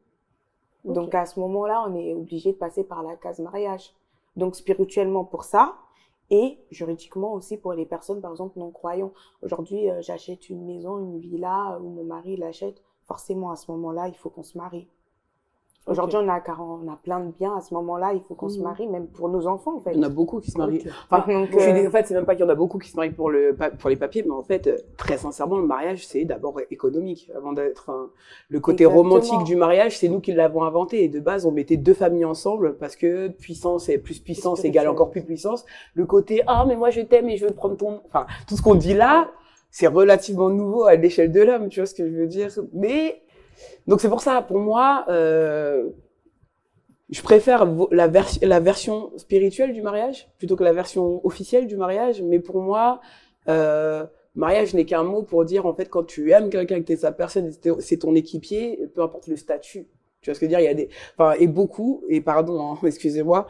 Ok. Donc, à ce moment-là, on est obligé de passer par la case mariage. Donc, spirituellement pour ça, et juridiquement aussi pour les personnes, par exemple, non-croyants. Aujourd'hui, j'achète une maison, une villa, ou mon mari l'achète. Forcément, à ce moment-là, il faut qu'on se marie. Aujourd'hui, on a plein de biens. À ce moment-là, il faut qu'on se marie, même pour nos enfants, en fait. Il y en a beaucoup qui se marient. Ok. Enfin, Donc, en fait, c'est même pas qu'il y en a beaucoup qui se marient pour les papiers, mais en fait, très sincèrement, le mariage, c'est d'abord économique. Avant d'être le côté Exactement. romantique du mariage, c'est nous qui l'avons inventé. Et de base, on mettait deux familles ensemble parce que puissance et plus puissance égale encore plus puissance. Le côté, ah, mais moi, je t'aime et je veux prendre ton, enfin, tout ce qu'on dit là, c'est relativement nouveau à l'échelle de l'homme, tu vois ce que je veux dire. Mais, donc c'est pour ça, pour moi, je préfère la version spirituelle du mariage plutôt que la version officielle du mariage. Mais pour moi, mariage n'est qu'un mot pour dire, en fait, quand tu aimes quelqu'un, que t'es sa personne, c'est ton équipier, peu importe le statut. Tu vois ce que je veux dire? Il y a des, enfin, et beaucoup, et pardon, hein, excusez-moi,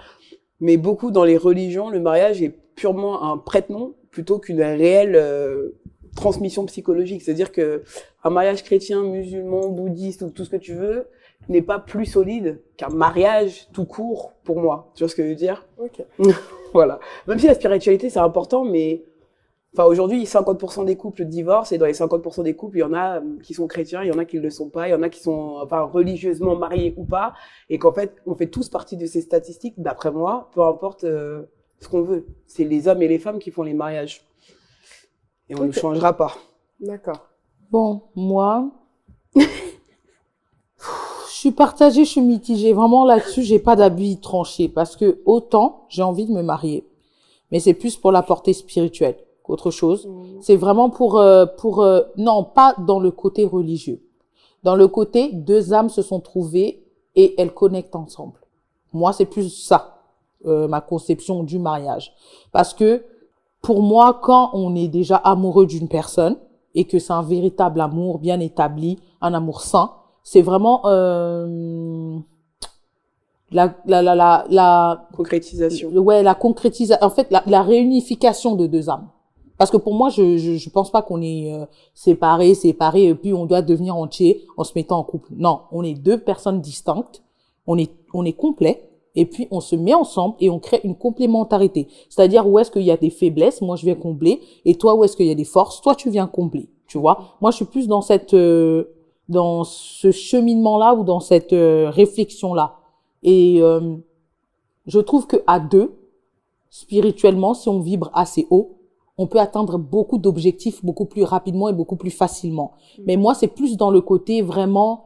mais beaucoup dans les religions, le mariage est purement un prête-nom plutôt qu'une réelle transmission psychologique. C'est-à-dire que un mariage chrétien, musulman, bouddhiste ou tout ce que tu veux n'est pas plus solide qu'un mariage tout court pour moi. Tu vois ce que je veux dire? Ok. Voilà. Même si la spiritualité c'est important, mais enfin aujourd'hui 50% des couples divorcent et dans les 50% des couples il y en a qui sont chrétiens, il y en a qui ne le sont pas, il y en a qui sont enfin religieusement mariés ou pas, et qu'en fait on fait tous partie de ces statistiques d'après moi, peu importe ce qu'on veut. C'est les hommes et les femmes qui font les mariages. Et on ne changera pas. D'accord. Bon, moi, je suis partagée, je suis mitigée. Vraiment là-dessus, j'ai pas d'avis tranché parce que autant j'ai envie de me marier, mais c'est plus pour la portée spirituelle qu'autre chose. C'est vraiment non, pas dans le côté religieux. Dans le côté, deux âmes se sont trouvées et elles connectent ensemble. Moi, c'est plus ça, ma conception du mariage. Parce que pour moi, quand on est déjà amoureux d'une personne et que c'est un véritable amour bien établi, un amour sain, c'est vraiment la concrétisation. Ouais, la concrétisation. En fait, la réunification de deux âmes. Parce que pour moi, je pense pas qu'on est séparés, et puis on doit devenir entier en se mettant en couple. Non, on est deux personnes distinctes, on est complet, et puis on se met ensemble et on crée une complémentarité. C'est-à-dire où est-ce qu'il y a des faiblesses, moi je viens combler, et toi où est-ce qu'il y a des forces, toi tu viens combler. Tu vois, moi je suis plus dans dans ce cheminement-là ou dans cette réflexion-là. Et je trouve que à deux, spirituellement, si on vibre assez haut, on peut atteindre beaucoup d'objectifs beaucoup plus rapidement et beaucoup plus facilement. Mais moi, c'est plus dans le côté vraiment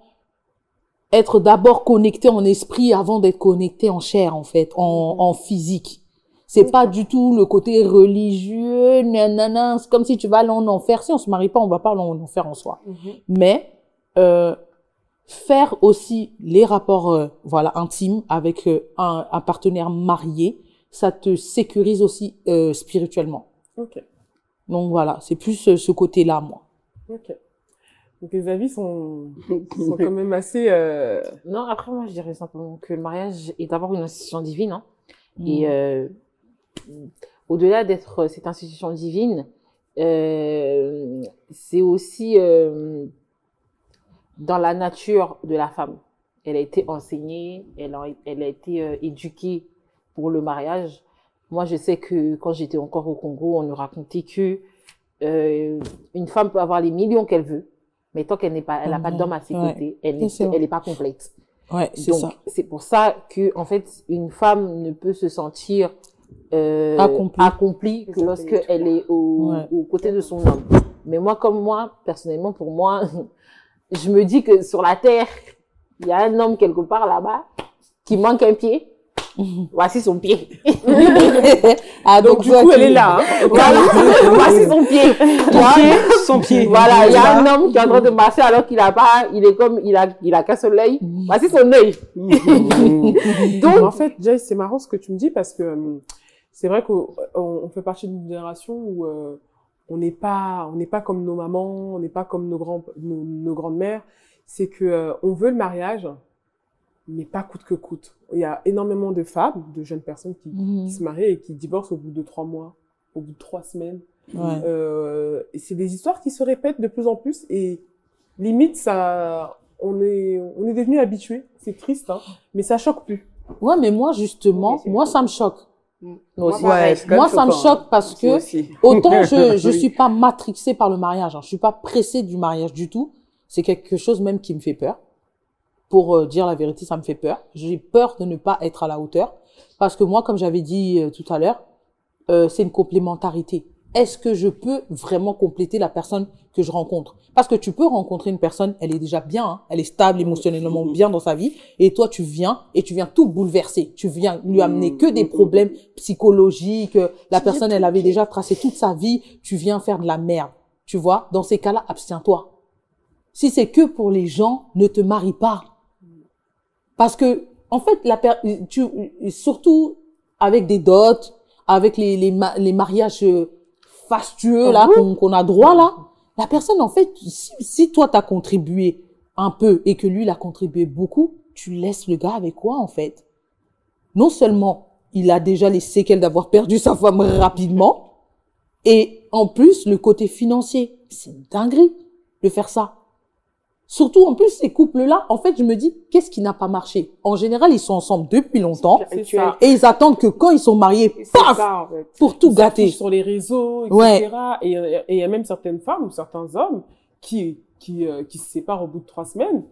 être d'abord connecté en esprit avant d'être connecté en chair, en fait, en physique. C'est pas du tout le côté religieux, nanana, c'est comme si tu vas aller en enfer. Si on se marie pas, on va pas aller en enfer en soi. Mais faire aussi les rapports intimes avec un partenaire marié, ça te sécurise aussi spirituellement. Ok. Donc voilà, c'est plus ce côté-là, moi. Ok. Donc les avis sont quand même assez... Non, après, moi, je dirais simplement que le mariage est d'abord une institution divine. Hein. Et au-delà d'être cette institution divine, c'est aussi dans la nature de la femme. Elle a été enseignée, elle a été éduquée pour le mariage. Moi, je sais que quand j'étais encore au Congo, on nous racontait que une femme peut avoir les millions qu'elle veut, mais tant qu'elle n'a pas d'homme à ses côtés, elle n'est pas complète. Ouais, c'est ça. C'est pour ça que, en fait, une femme ne peut se sentir accomplie que lorsque elle est aux côtés de son homme. Mais moi, personnellement, pour moi, je me dis que sur la terre, il y a un homme quelque part là-bas qui manque un pied. Voici son pied. Donc du coup, elle est là. Hein. Voilà. Voici son pied. Son pied. Voilà, il y a un homme qui est en train de marcher alors qu'il a pas, il a qu'un seul œil. Voici son œil. Donc, en fait, Jay, c'est marrant ce que tu me dis parce que c'est vrai qu'on fait partie d'une génération où on n'est pas comme nos mamans, on n'est pas comme nos grandes-mères. C'est que on veut le mariage, mais pas coûte que coûte. Il y a énormément de femmes, de jeunes personnes qui se marient et qui divorcent au bout de 3 mois, au bout de 3 semaines. Ouais. Et c'est des histoires qui se répètent de plus en plus et limite on est devenu habitués. C'est triste, hein, mais ça choque plus. Ouais, mais moi justement, ça me choque. Moi, ça me choque parce que autant je suis pas matrixée par le mariage, hein, je suis pas pressée du mariage du tout. C'est quelque chose même qui me fait peur. Pour dire la vérité, ça me fait peur. J'ai peur de ne pas être à la hauteur. Parce que moi, comme j'avais dit tout à l'heure, c'est une complémentarité. Est-ce que je peux vraiment compléter la personne que je rencontre? Parce que tu peux rencontrer une personne, elle est déjà bien, hein, elle est stable émotionnellement bien dans sa vie, et toi tu viens tout bouleverser. Tu viens lui amener que des problèmes psychologiques. La personne, elle avait déjà tracé toute sa vie. Tu viens faire de la merde. Tu vois? Dans ces cas-là, abstiens-toi. Si c'est que pour les gens, ne te marie pas. Parce que, en fait, surtout avec des dots, avec les mariages fastueux, là, qu'on a droit, là, la personne, en fait, si toi, t'as contribué un peu et que lui, il a contribué beaucoup, tu laisses le gars avec quoi, en fait? Non seulement, il a déjà les séquelles d'avoir perdu sa femme rapidement, et en plus, le côté financier, c'est une dinguerie de faire ça. Surtout, en plus, ces couples-là, en fait, je me dis, qu'est-ce qui n'a pas marché? En général, ils sont ensemble depuis longtemps et ils attendent que quand ils sont mariés, paf, ça, en fait. Pour tout gâter. Sur les réseaux, etc. Ouais. Et il y a même certaines femmes ou certains hommes qui se séparent au bout de 3 semaines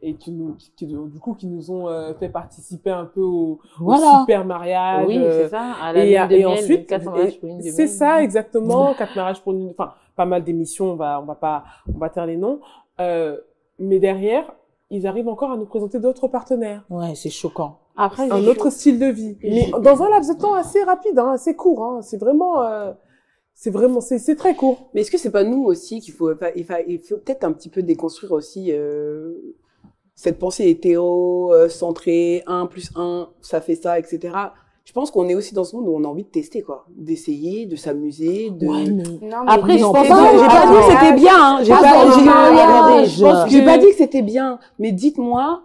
et qui nous ont fait participer un peu au Voilà. super mariage. Oui, c'est ça. À la et lune de miel, ensuite, 4 mariages pour une lune de c'est miel. ça exactement, 4 mariages pour une, enfin pas mal d'émissions, on va taire les noms, mais derrière ils arrivent encore à nous présenter d'autres partenaires, Ouais, c'est choquant. Après, un autre style de vie, mais dans un laps de temps assez rapide, hein, assez court, hein, c'est très court. Mais est-ce que c'est pas nous aussi qu'il faut, il faut peut-être un petit peu déconstruire aussi cette pensée hétéro, centrée, 1 + 1, ça fait ça, etc. Je pense qu'on est aussi dans ce monde où on a envie de tester, quoi. D'essayer, de s'amuser, de... Ouais, mais... Non, mais Après, je Non, pense pas- que... J'ai pas dit que c'était bien, hein. J'ai Pas pas, dans le j'ai- mariage. je pense que- Je- j'ai pas dit que c'était bien. Mais dites-moi,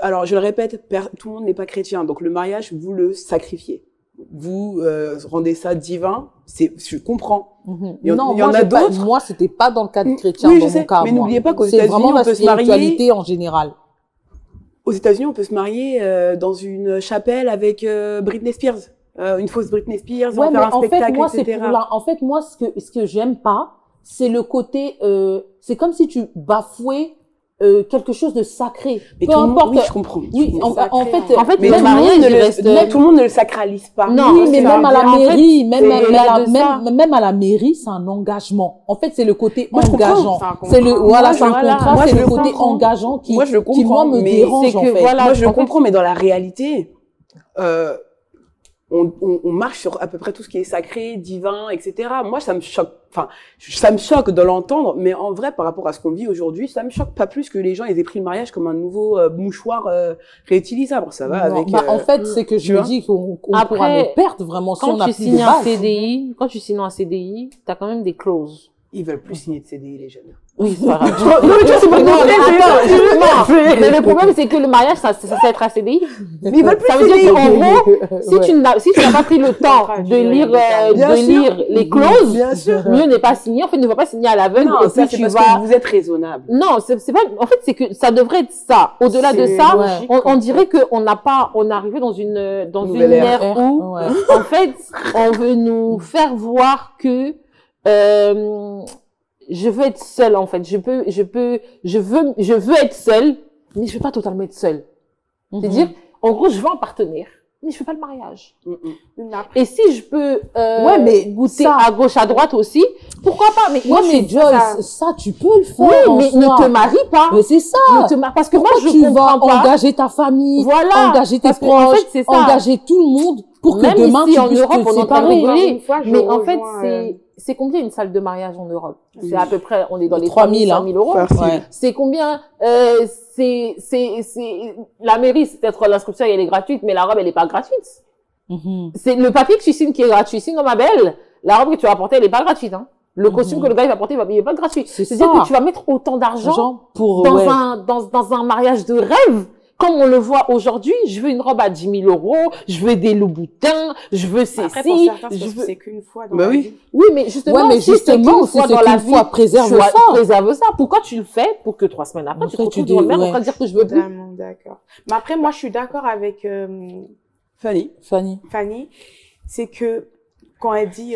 alors je le répète, tout le monde n'est pas chrétien. Donc le mariage, vous le sacrifiez. Vous rendez ça divin. Je comprends. Il y en Non, a moi, d'autres. Moi, c'était pas dans le cadre chrétien, Oui, dans je sais, mon cas. mais moi. n'oubliez pas qu'aux C'est États-Unis, vraiment on la peut se marier. spiritualité en général. Aux États-Unis, on peut se marier dans une chapelle avec Britney Spears, une fausse Britney Spears, Ouais, on mais faire un en fait, spectacle, moi, c'est etc. pour en fait, moi, ce que j'aime pas, c'est le côté, c'est comme si tu bafouais quelque chose de sacré. Mais Peu tout le monde, importe. oui, je comprends. Oui, en fait, En fait, Mais même tout le monde mariage, ne il le- reste- mais tout le monde ne le sacralise pas. Non, oui, mais c'est même à la en fait, mairie, même c'est à au-delà de ça. même à la mairie, c'est un engagement. En fait, c'est le côté Moi, je comprends. engageant. C'est un C'est le, contrat. voilà, Moi, c'est un voilà. contrat, Moi, c'est je le le côté comprends. engageant qui, Moi, je le qui, moi, comprends, me mais dérange, c'est en que, fait. voilà, Moi, je le en fait- comprends, mais dans la réalité, on marche sur à peu près tout ce qui est sacré, divin, etc. Moi, ça me choque. Enfin, ça me choque de l'entendre, mais en vrai, par rapport à ce qu'on vit aujourd'hui, ça me choque pas plus que les gens aient pris le mariage comme un nouveau mouchoir réutilisable. Ça va Non, avec. bah, en fait, c'est que tu je me vois. dis qu'on Après, pourra nous perdre vraiment si on Quand a tu plus de signes un base. CDI, t'as quand même des clauses. Ils veulent plus signer de CDI, les jeunes. Oui, c'est pas grave. Non, mais tu vois, c'est pas Non, grave, mais c'est- attends, c'est- justement. Mais le problème, c'est que le mariage, ça sert à CDI. Mais ils veulent plus Ça veut CDI. dire qu'en gros, si tu n'as pas pris le temps Contrat de duré lire, Bien sûr. lire les clauses, Bien sûr. mieux n'est pas signé. En fait, ne va pas signer à l'aveugle. Non, Et ça, puis c'est tu parce vas. que vous êtes raisonnable. Non, c'est pas. En fait, c'est que ça devrait être ça. Au-delà de C'est ça, logique, on dirait qu'on n'a pas. On est arrivé dans une Nouvelle ère. ère où, Ouais. en fait, on veut nous faire voir que je veux être seule, en fait. Je veux être seule, mais je veux pas totalement être seule. C'est-à-dire, en gros, je veux un partenaire, mais je veux pas le mariage. Mais après, Et si je peux Ouais, mais goûter ça- à gauche, à droite aussi, pourquoi pas? Mais Ouais, moi, mais Joyce, ça, tu peux le faire. oui, en mais soi. ne te marie pas. Mais c'est ça. Ne te marie, parce que moi, Pourquoi je tu vas comprends pas. engager ta famille, Voilà. engager tes Parce que, en proches, fait, c'est ça. engager tout le monde pour que Même demain ici, tu en puisses Europe, te on entend séparer. rigoler. une fois, je Mais en fait, rejoins, c'est combien une salle de mariage en Europe? C'est à peu près, on est dans les 3 3 000, 000, 5 000 euros. Facile. Ouais. C'est combien, la mairie, c'est peut-être l'inscription, elle est gratuite, mais la robe, elle est pas gratuite. Mhm. C'est le papier que tu signes qui est gratuit. Sinon, ma belle, la robe que tu vas porter, elle est pas gratuite, hein. Le costume que le gars, il va porter, il est pas gratuit. C'est C'est-à-dire ça. que tu vas mettre autant d'argent Genre pour dans ouais. dans un mariage de rêve. Comme on le voit aujourd'hui, je veux une robe à 10 000 euros, je veux des Louboutins, je veux après, pour ceci, certains, je veux... c'est qu'une fois dans Bah la oui. vie. Oui, mais justement, Ouais, mais si justement, c'est qu'une si fois c'est dans la qu'une vie, fois, préserve tu ça. préserve ça. Pourquoi tu le fais pour que 3 semaines après, tu te Après, retrouves tu dans le dis, même en ouais. train de dire que je veux plus? Totalement d'accord. Mais après, moi, je suis d'accord avec Fanny. Fanny. Fanny. C'est que quand elle dit,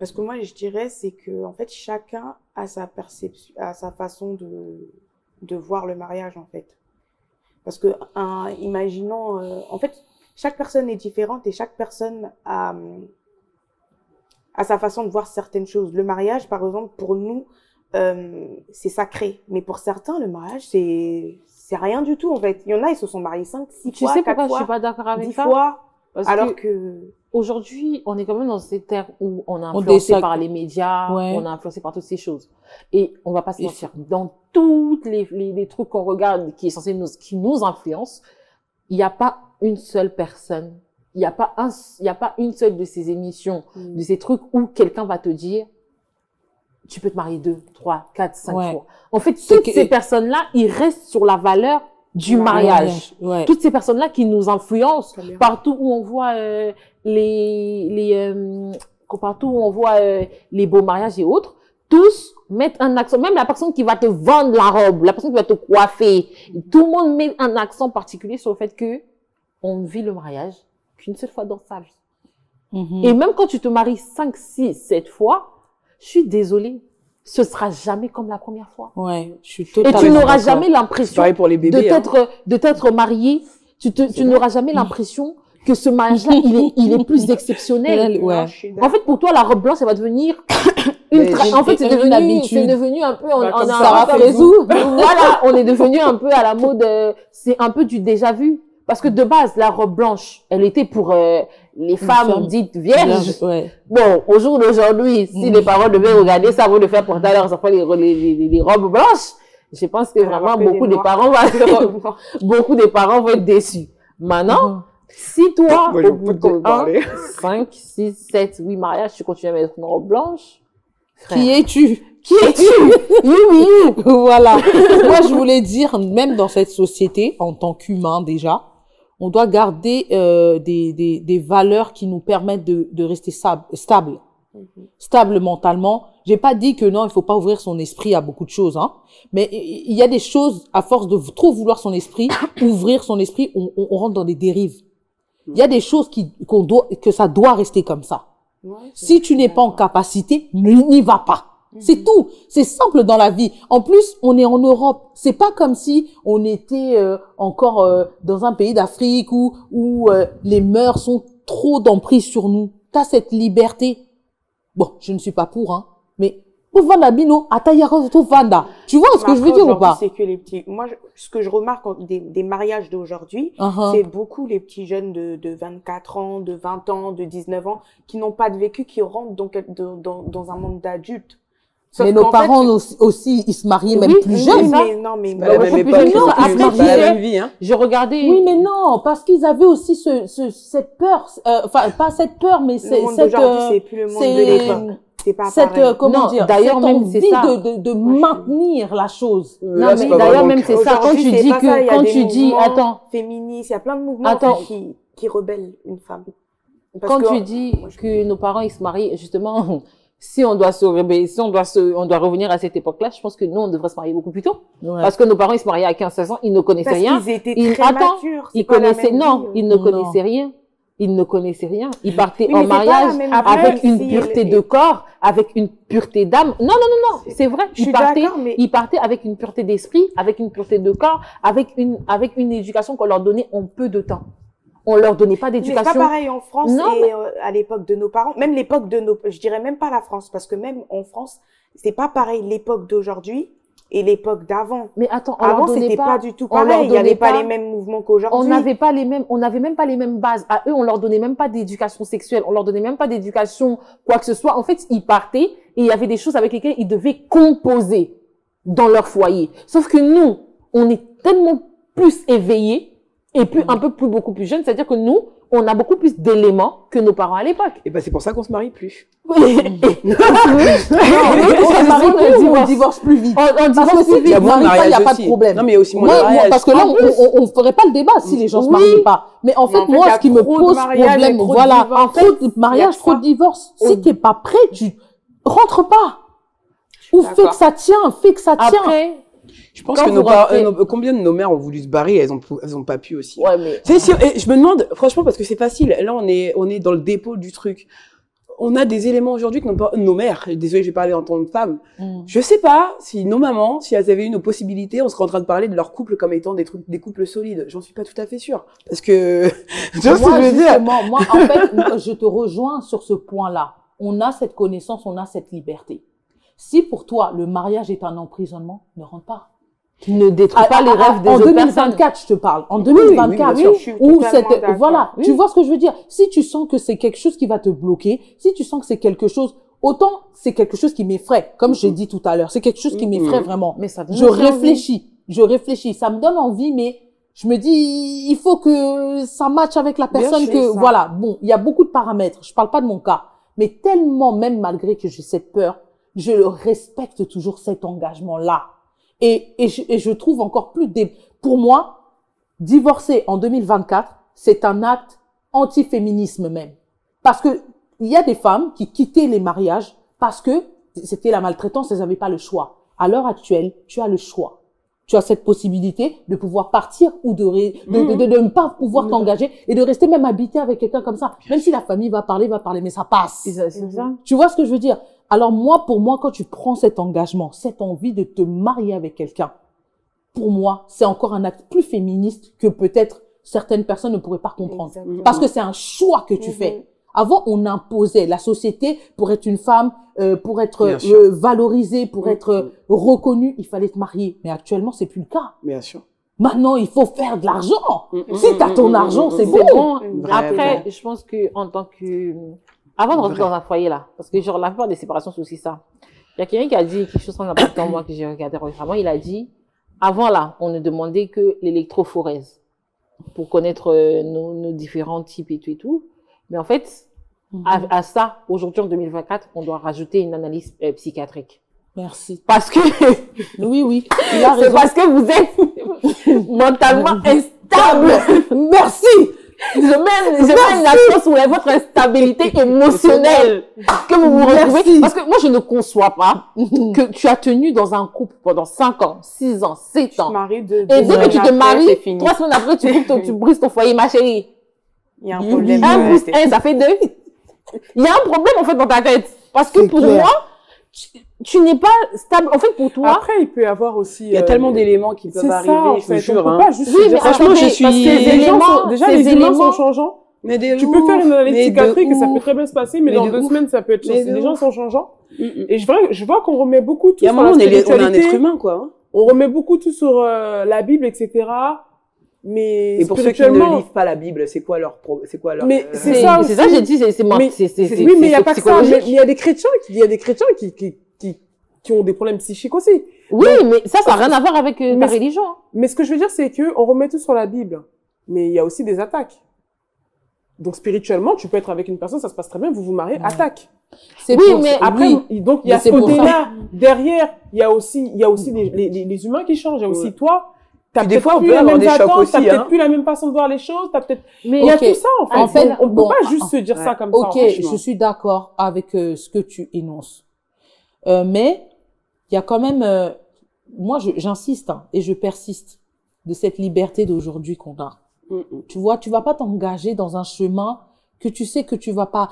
parce que moi, je dirais, c'est que en fait, chacun a sa perception, a sa façon de voir le mariage, en fait. Parce que, imaginons, en fait, chaque personne est différente et chaque personne a sa façon de voir certaines choses. Le mariage, par exemple, pour nous, c'est sacré. Mais pour certains, le mariage, c'est rien du tout, en fait. Il y en a, ils se sont mariés 5, 6 Tu fois, sais 4 pourquoi je fois, suis pas d'accord avec 10 ça? fois, Parce alors que que... aujourd'hui, on est quand même dans cette ère où on est On influencé dessac- par les médias, Ouais. on est influencé par toutes ces choses. Et on va pas se mentir, dans toutes les trucs qu'on regarde qui qui nous influencent, il n'y a pas une seule personne, il n'y a pas une seule de ces émissions, de ces trucs où quelqu'un va te dire, tu peux te marier 2, 3, 4, 5 Ouais. fois. En fait, C'est toutes que- ces personnes-là, ils restent sur la valeur du mariage. Ouais. Toutes ces personnes-là qui nous influencent Caméra. partout où on voit partout où on voit les beaux mariages et autres, tous mettent un accent, même la personne qui va te vendre la robe, la personne qui va te coiffer, tout le monde met un accent particulier sur le fait que on ne vit le mariage qu'une seule fois dans sa vie. Mhm. Et même quand tu te maries 5, 6, 7 fois, je suis désolée. ce sera jamais comme la première fois. Ouais, je suis Et totalement tu n'auras d'accord. jamais C'est l'impression pareil pour les bébés. hein. de t'être marié. Tu n'auras jamais l'impression que ce mariage-là, il est plus exceptionnel. Ouais. Non, je suis En fait, pour toi, la robe blanche, ça va devenir Mais en fait, c'est une devenu habitude. un peu, on Bah, comme a Sarah un peu- Frézou. voilà, on est devenu un peu à la mode, c'est un peu du déjà vu. Parce que de base, la robe blanche, elle était pour les femmes femme dites vierges. Ouais. Bon, au jour d'aujourd'hui, si les parents devaient regarder ça avant de faire porter à leurs enfants les robes blanches, je pense que vraiment beaucoup des parents beaucoup des parents vont être déçus. Maintenant, si toi, Moi, je au veux bout pas de t'en parler. 5, 6, 7, 8 mariages, tu continues à mettre une robe blanche, frère, Qui es-tu? qui es-tu? You. Voilà. Moi, je voulais dire, même dans cette société, en tant qu'humain déjà, on doit garder des valeurs qui nous permettent de rester stable. Stable mentalement. J'ai pas dit que non, il faut pas ouvrir son esprit à beaucoup de choses, hein. Mais il y a des choses, à force de trop vouloir son esprit, ouvrir son esprit, on rentre dans des dérives. Il y a des choses que ça doit rester comme ça. Si tu n'es pas en capacité, n'y va pas. C'est tout. C'est simple dans la vie. En plus, on est en Europe. C'est pas comme si on était encore dans un pays d'Afrique où les mœurs sont trop d'emprise sur nous. T'as cette liberté. Bon, je ne suis pas pour, hein. Mais Vanda Bino, Vanda. Tu vois ce que je veux dire ou pas? C'est que les petits. Moi, ce que je remarque des mariages d'aujourd'hui, c'est beaucoup les petits jeunes de 24 ans, de 20 ans, de 19 ans, qui n'ont pas de vécu, qui rentrent dans un monde d'adultes. Mais nos parents aussi, ils se marient même plus jeunes. Mais Pas la même plus époque, jeune que ça. c'est Après, pas la même vie, hein. je regardais. Oui, mais non, parce qu'ils avaient aussi cette peur, enfin, pas cette peur, mais le monde d'aujourd'hui, c'est plus le monde de l'époque. C'est pas pareil. comment Non, dire, d'ailleurs, cette même, c'est envie ça. de maintenir la chose. Non, Là, c'est mais pas d'ailleurs, vraiment même le c'est cas. ça. Quand Aujourd'hui, tu c'est dis pas ça, il y a quand des tu dis, mouvements attends, féministes, il y a plein de mouvements Attends. qui rebellent une femme. Parce quand que- tu dis que nos parents, ils se marient, justement, si on doit se réveiller, si on doit revenir à cette époque-là, je pense que nous, on devrait se marier beaucoup plus tôt. Ouais. Parce que nos parents, ils se mariaient à 15-16 ans, ils ne connaissaient Parce rien. qu'ils étaient Ils- très attends, matures. Ils connaissaient, ils ne Non. connaissaient rien. Ils ne connaissaient rien. Ils partaient Oui, mais en c'est pas mariage la même avec vie une si pureté elle- de corps, avec une pureté d'âme. Non, c'est vrai. Je suis d'accord, mais- Ils partaient avec une pureté d'esprit, avec une pureté de corps, avec une éducation qu'on leur donnait en peu de temps. On leur donnait pas Mais c'est d'éducation. pas pareil en France Non, et à l'époque de nos parents. Même l'époque de nos, je dirais même pas la France, parce que même en France, c'est pas pareil l'époque d'aujourd'hui et l'époque d'avant. Mais attends, on Avant, leur donnait c'était pas, pas du tout on leur pareil. Il y avait donnait pas pas- les mêmes mouvements qu'aujourd'hui. on n'avait même pas les mêmes bases. À eux, on leur donnait même pas d'éducation sexuelle. On leur donnait même pas d'éducation, quoi que ce soit. En fait, ils partaient et il y avait des choses avec lesquelles ils devaient composer dans leur foyer. Sauf que nous, on est tellement plus éveillés et un peu plus, beaucoup plus jeunes. C'est-à-dire que nous, on a beaucoup plus d'éléments que nos parents à l'époque. Et ben, c'est pour ça qu'on se marie plus. On divorce plus vite. On Parce que divorce si plus tu Il y a te moins de maries pas, il n'y a mariage pas de aussi. problème. Non, mais il y a aussi moins de Moi, mariage. parce que là, on ferait pas le débat si les gens se marient pas. Mais en fait, en fait, il y moi, a ce qui me trop de pose mariages et problème, trop de voilà, divorces. trop de mariages, Il y a trop ça. de divorces. Si t'es pas prêt, tu rentres pas. Ou fais d'accord. que ça tient, fais que ça tient. Après, Je pense Quand que vous rentrez- combien de nos mères ont voulu se barrer, elles ont pas pu aussi. ouais, mais. Tu sais, et je me demande, franchement, parce que c'est facile. Là, on est dans le dépôt du truc. On a des éléments aujourd'hui que nos mères, désolé, je vais parler en tant que femme. Je sais pas si nos mamans, si elles avaient eu nos possibilités, on serait en train de parler de leur couple comme étant des couples solides. J'en suis pas tout à fait sûre. Parce que, tu vois ce que Moi, je veux dire? justement, moi, en fait, je te rejoins sur ce point-là. On a cette connaissance, on a cette liberté. Si pour toi, le mariage est un emprisonnement, ne rentre pas. Ne détruis pas les rêves des en autres 2024, personnes. je te parle. En oui, 2024, bien sûr. Je suis où totalement d'accord. voilà, Oui. tu vois ce que je veux dire? Si tu sens que c'est quelque chose qui va te bloquer, si tu sens que c'est quelque chose, autant c'est quelque chose qui m'effraie, comme j'ai dit tout à l'heure, c'est quelque chose qui m'effraie vraiment. Mais ça donne Je aussi envie. réfléchis, ça me donne envie, mais je me dis, il faut que ça matche avec la Bien personne sûr, que, ça. voilà, bon, il y a beaucoup de paramètres, je parle pas de mon cas, mais tellement même malgré que j'ai cette peur, je le respecte toujours cet engagement-là. Et je trouve encore plus pour moi, divorcer en 2024, c'est un acte anti-féminisme même. Parce que il y a des femmes qui quittaient les mariages parce que c'était la maltraitance, elles n'avaient pas le choix. À l'heure actuelle, tu as le choix. Tu as cette possibilité de pouvoir partir ou de ne pas pouvoir t'engager et de rester même habité avec quelqu'un comme ça. Même si la famille va parler, mais ça passe. C'est ça. Tu vois ce que je veux dire? Alors moi, pour moi, quand tu prends cet engagement, cette envie de te marier avec quelqu'un, pour moi, c'est encore un acte plus féministe que peut-être certaines personnes ne pourraient pas comprendre. Exactement. Parce que c'est un choix que tu fais. Avant, on imposait la société pour être une femme, pour être Bien sûr. valorisée, pour être reconnue, il fallait te marier. Mais actuellement, c'est plus le cas. Bien sûr. Maintenant, il faut faire de l'argent. Si tu as ton argent, c'est bon. C'est bon. Vrai, Après, vrai. je pense que en tant que avant de rentrer dans un foyer là, parce que genre la plupart des séparations c'est aussi ça. Il y a quelqu'un qui a dit quelque chose très important moi que j'ai regardé récemment. Il a dit avant là, on ne demandait que l'électrophorèse pour connaître nos différents types et tout et tout. Mais en fait, à ça, aujourd'hui en 2024, on doit rajouter une analyse psychiatrique. Merci. Parce que Oui. Il a c'est raison. parce que vous êtes mentalement instable. Merci. Je mets une accent sur votre instabilité émotionnelle que vous vous retrouvez. Merci. Parce que moi, je ne conçois pas que tu as tenu dans un couple pendant 5 ans, 6 ans, 7 Tu te ans. maries Et dès que tu te maries, 3 semaines après, tu brises ton foyer, ma chérie. Il y a un problème. 1 plus 1, ça fait 2. Il y a un problème, en fait, dans ta tête. Parce que C'est pour clair. moi, tu n'es pas stable. En fait, pour toi, Après, il peut y avoir aussi... Il y a tellement d'éléments qui peuvent C'est arriver, ça, en je vous fait. jure. On peut hein. pas juste oui, se mais dire... franchement, attendez, je suis- parce que ces Les gens sont- déjà, ces les humains éléments, sont changeants. Mais de Tu peux faire une analyse mais de psychiatrique et ça ouf. peut très bien se passer, mais Mais dans de 2 ouf. semaines, ça peut être Mais changé. de Les gens ouf. sont changeants. Mm. Et je vois qu'on remet beaucoup tout Il y a un sur la moment, on est un spiritualité. être humain, quoi. hein. On remet beaucoup tout sur la Bible, etc. Mais Et pour ceux qui ne spirituellement... lisent pas la Bible, c'est quoi leur Mais c'est c'est ça c'est ça, aussi. j'ai dit, c'est Mais- oui, mais il n'y a pas que ça. Mais il y a des chrétiens qui ont des problèmes psychiques aussi. Oui, mais ça n'a rien à voir avec ta Mais- religion. Mais ce que je veux dire, c'est que on remet tout sur la Bible. Mais il y a aussi des attaques. Donc, spirituellement, tu peux être avec une personne, ça se passe très bien, vous vous mariez, attaque. C'est Oui, pour- mais Après, oui. donc, il y a Mais ce c'est pour côté-là. Derrière, il y a aussi les humains qui changent. Il y a aussi Ouais. toi. T'as Puis des peut-être fois, on plus peut les avoir mêmes des chocs attentes, aussi, t'as peut-être hein. plus la même façon de voir les choses, t'as peut-être, Mais il y a Ok. tout ça, en fait. En fait, on peut bon, pas juste se dire ça comme ça. Ok, franchement. je suis d'accord avec ce que tu énonces. Mais il y a quand même, moi j'insiste hein, et je persiste de cette liberté d'aujourd'hui qu'on a. Tu vois, tu vas pas t'engager dans un chemin que tu sais que tu vas pas.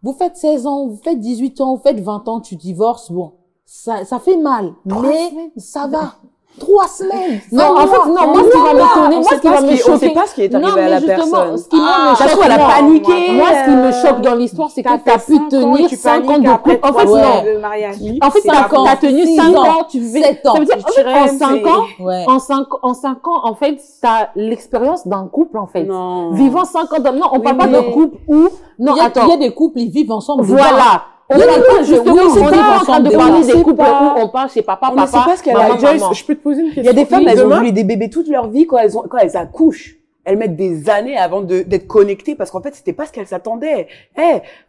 Vous faites 16 ans, vous faites 18 ans, vous faites 20 ans, tu divorces, bon, ça fait mal, mais ça va. 3 semaines. Non, en fait, non, moi, ce qui va m'étonner, moi, ce qui va me On choquer. sait pas ce qui est Non, arrivé à mais la justement, personne. ce qui moi me Ça se choque, trouve, elle a moi, paniqué. moi, ce qui me choque dans l'histoire, c'est que tu as pu tenir 5 ans de couple. En fait, Ouais. non. de mariage. En fait, 5 ans, tu as tenu 6 5 ans, ans, tu fais, 7 ans. ça veut dire, en fait, en 5 ans, Ouais. en 5 ans, en fait, t'as l'expérience d'un couple, en fait. Non. Vivant 5 ans non, on Oui, parle pas mais- d'un couple où, non, il y a attends. des couples, ils vivent ensemble. Voilà. On Oui, parle oui, pas justement, oui, on c'est est ça, pas en train de on parler sait des couples pas. où on parle chez papa, On ne sait papa, pas ce qu'elle a. maman, Joyce, maman. je peux te poser une question. Il y a des femmes, Oui, elles ont demain, voulu des bébés toute leur vie quand elles accouchent. Elles mettent des années avant d'être connectées parce qu'en fait, c'était pas ce qu'elles s'attendaient.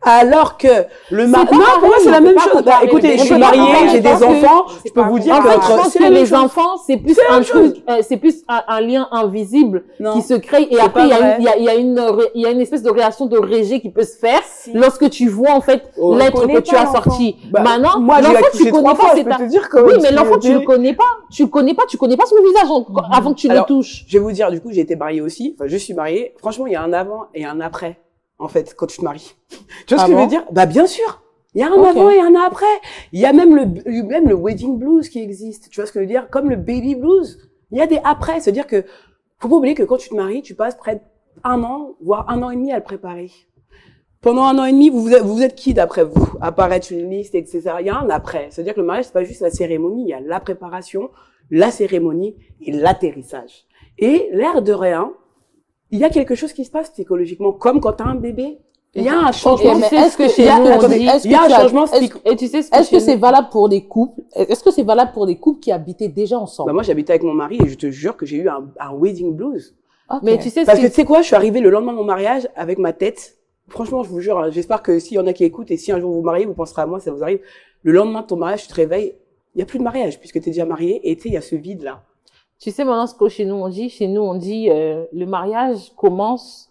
Alors que le mari... pas Non, pareil, pour moi, c'est la on peut même pas chose. Bah, comparer. écoutez, On je suis peut pas mariée, comparer j'ai des parce que enfants. Je peux pas vous dire En que fait, je pense c'est que la même les chose. enfants, c'est plus C'est la un même chose. truc, c'est plus un lien invisible Non. qui se crée et C'est après pas il y a vrai. une, il y a une espèce de réaction de rejet qui peut se faire Si. lorsque tu vois en fait Oh. l'être On que connaît tu pas as l'enfant. sorti. Bah, Maintenant, moi, j'ai l'enfant accouché tu connais 3 pas, fois, je c'est peux ta... te dire comment Oui, il mais l'enfant tu était. le connais pas, tu connais pas son visage avant que tu le Alors, touches. Je vais vous dire, du coup, j'ai été mariée aussi. Enfin, je suis mariée. Franchement, il y a un avant et un après, en fait, quand tu te maries. Tu vois Ah ce que je bon veux dire? Bah, bien sûr. Il y a un Ok. avant et un après. Il y a même le wedding blues qui existe. Tu vois ce que je veux dire? Comme le baby blues. Il y a des après. C'est-à-dire que, faut pas oublier que quand tu te maries, tu passes près d'1 an, voire 1 an et demi à le préparer. Pendant 1 an et demi, vous êtes qui d'après vous? Apparaître une liste, etc. Il y a un après. C'est-à-dire que le mariage, c'est pas juste la cérémonie. Il y a la préparation, la cérémonie et l'atterrissage. Et l'air de rien, il y a quelque chose qui se passe psychologiquement, comme quand tu as un bébé. Il y a un changement. Et mais tu sais est-ce ce que que- chez il y a- nous on attendez, dit. est-ce Il y a que un tu as- changement est-ce- Et tu sais ce Est-ce que chez c'est nous- valable pour des couples? Est-ce que c'est valable pour des couples qui habitaient déjà Bah, ensemble? moi, j'habitais avec mon mari et je te jure que j'ai eu un wedding blues. Ok. Mais tu sais ce Parce que que tu sais quoi, je suis arrivée le lendemain de mon mariage avec ma tête. Franchement, je vous jure, hein, j'espère que s'il y en a qui écoutent et si un jour vous vous mariez, vous penserez à moi, ça vous arrive. Le lendemain de ton mariage, tu te réveilles, il n'y a plus de mariage puisque tu es déjà marié et tu sais, il y a ce vide-là. Tu sais maintenant ce que chez nous on dit le mariage commence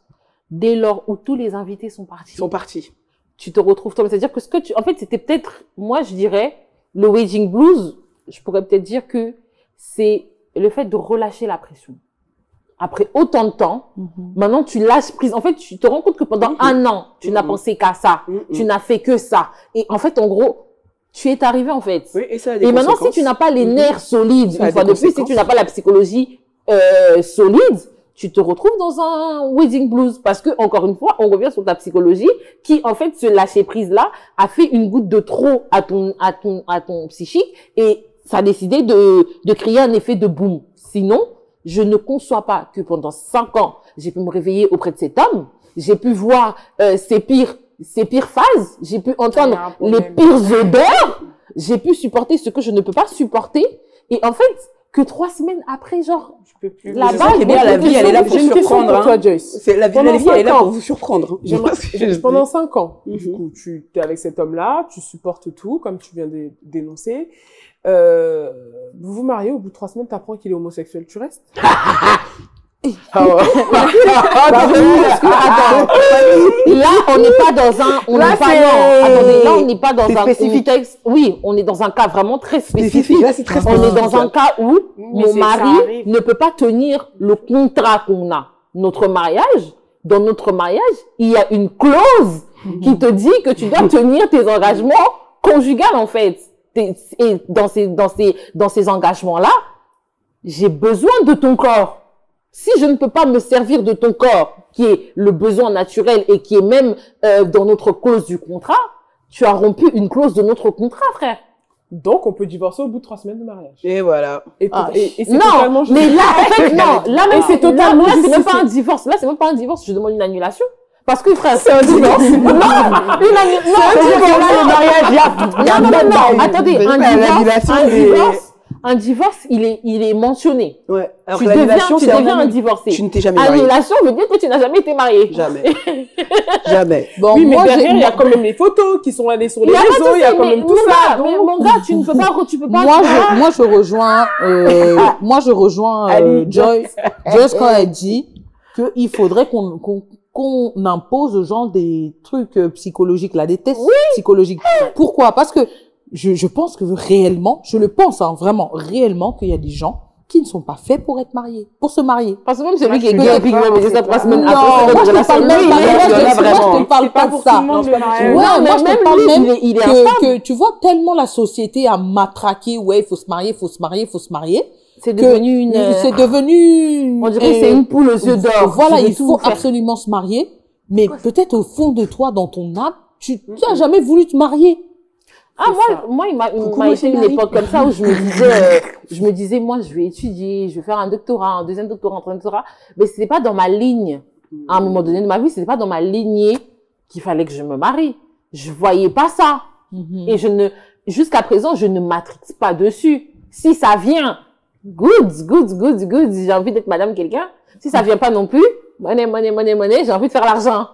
dès lors où tous les invités sont partis. Ils sont partis. Tu te retrouves toi. C'est-à-dire que en fait, c'était peut-être, moi, je dirais, le wedding blues, je pourrais peut-être dire que c'est le fait de relâcher la pression. après autant de temps, maintenant tu lâches prise. En fait, tu te rends compte que pendant un an, tu n'as pensé qu'à ça. Tu n'as fait que ça. Et en fait, en gros, tu es arrivé en fait. Oui, et ça a des Et maintenant, si conséquences. tu n'as pas les nerfs solides, Ça a une fois des de plus, si conséquences. tu n'as pas la psychologie solide, tu te retrouves dans un wedding blues. Parce que, encore une fois, on revient sur ta psychologie qui, en fait, ce lâcher prise là a fait une goutte de trop à ton psychique et ça a décidé de créer un effet de boom. Sinon, je ne conçois pas que pendant 5 ans, j'ai pu me réveiller auprès de cet homme, j'ai pu voir ses pires phases, j'ai pu entendre les pires odeurs, j'ai pu supporter ce que je ne peux pas supporter. Et en fait, que 3 semaines après, genre, Je peux plus. La C'est balle, ça qui est bien, la vie, elle est là pour J'ai une question surprendre. pour toi, Hein. Joyce. C'est la vie, Pendant elle est là 5 pour ans. vous surprendre. Pendant 5 ans, du Mhm. coup, tu es avec cet homme-là, tu supportes tout, comme tu viens de d'énoncer. Vous vous mariez, au bout de 3 semaines, t'apprends qu'il est homosexuel, tu restes? Ah ouais. Attends, là, on n'est pas dans un, on Là, n'est pas, c'est- non, attendez, là, on n'est pas dans c'est un spécifique. contexte, oui, on est dans un cas vraiment très spécifique. Spécifique, là, c'est très On est spécifique. dans un cas où Mais mon ça mari arrive. ne peut pas tenir le contrat qu'on a. Notre mariage, dans notre mariage, il y a une clause qui te dit que tu dois tenir tes engagements conjugaux, en fait. Et dans ces engagements-là, j'ai besoin de ton corps. Si je ne peux pas me servir de ton corps, qui est le besoin naturel et qui est même dans notre clause du contrat, tu as rompu une clause de notre contrat, frère. Donc, on peut divorcer au bout de 3 semaines de mariage. Et voilà. Et c'est Non, totalement mais là, en fait, non. Là, même, Et c'est totalement là, c'est même justifié. pas un divorce. Là, c'est même pas un divorce. Je demande une annulation. Parce que, frère, c'est un divorce. Non, une annulation. Le mariage, il y a Non. Attendez, l'annulation, un divorce, il est mentionné. Ouais. Alors Tu que l'annulation, deviens c'est un divorcé. Tu ne t'es jamais marié. Annulation veut dire que tu n'as jamais été marié. Jamais. Jamais. Bon, Oui, mais moi, derrière, j'ai- il y a quand même les photos qui sont allées sur les Il y a pas de réseaux, il y a souci, quand mais même tout mon ça. gars, mais donc- mon gars, tu ne peux pas, moi, je rejoins Ali, Joyce quand elle dit qu'il faudrait qu'on impose aux gens des trucs psychologiques, là, des tests psychologiques. Pourquoi? Parce que je pense que réellement, je le pense, hein, vraiment, réellement, qu'il y a des gens qui ne sont pas faits pour être mariés, pour se marier. Parce que même celui Moi, qui est je gay peux et puis qui pas, va me dire c'est ça 3 pas- semaines Non, après, moi, je te parle même pas, il moi, est je te vraiment. parle C'est pas pas de pour ça. tout le monde le mariage. Ouais, Non, moi, mais je même te parle lui, même il est instable. que tu vois tellement la société a matraqué, ouais, il faut se marier, il faut se marier, il faut se marier. C'est que devenu une... C'est devenu... On dirait que c'est une poule aux yeux d'or. Voilà, Tu veux il tout faut faire. absolument se marier. Mais peut-être au fond de toi, dans ton âme, tu n'as jamais voulu te marier. Ah, moi, il m'a été une époque comme ça où je me disais, moi, je vais étudier, je vais faire un doctorat, un deuxième doctorat, un troisième doctorat. Mais c'était pas dans ma ligne. À un moment donné de ma vie, c'était pas dans ma lignée qu'il fallait que je me marie. Je voyais pas ça. Et jusqu'à présent, je ne matrixe pas dessus. Si ça vient, good, j'ai envie d'être madame quelqu'un. Si ça vient pas non plus, money, j'ai envie de faire l'argent.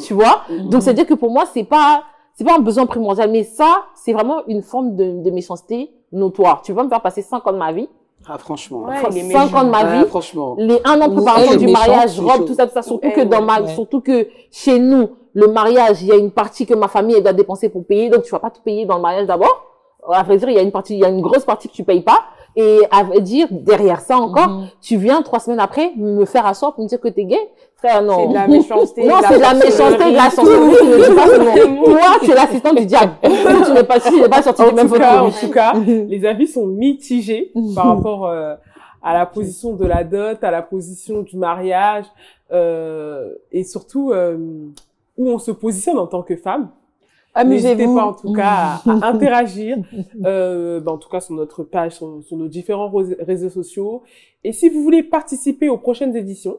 Tu vois? Donc, c'est-à-dire que pour moi, c'est pas un besoin primordial, mais ça, c'est vraiment une forme de méchanceté notoire. Tu vas me faire passer 5 ans de ma vie. Ah, franchement. Ouais, il est 5 ans de ma Ah, vie. franchement. Les 1 an de Ou préparation elle du est méchante, mariage, c'est robe, chaud. tout ça. Surtout Elle, que ouais. surtout que chez nous, le mariage, il y a une partie que ma famille, elle doit dépenser pour payer. Donc, tu vas pas tout payer dans le mariage d'abord. À vrai dire, il y a une grosse partie que tu payes pas. Et à vrai dire, derrière ça encore, tu viens 3 semaines après me faire asseoir pour me dire que t'es gay. Frère, non. C'est de la méchanceté. Non, c'est de la méchanceté, de la sorcellerie. Tu ne dis pas ce mot. Toi, tu es l'assistante du diable. Tu n'es pas sorti du même En photo. tout cas, les avis sont mitigés par rapport à la position de la dot, à la position du mariage, et surtout où on se positionne en tant que femme. N'hésitez Amusez-vous. pas en tout cas à interagir, en tout cas sur notre page, sur nos différents réseaux sociaux. Et si vous voulez participer aux prochaines éditions,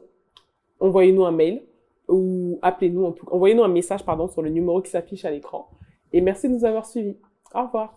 envoyez-nous un mail ou appelez-nous, envoyez-nous un message sur le numéro qui s'affiche à l'écran. Et merci de nous avoir suivis. Au revoir.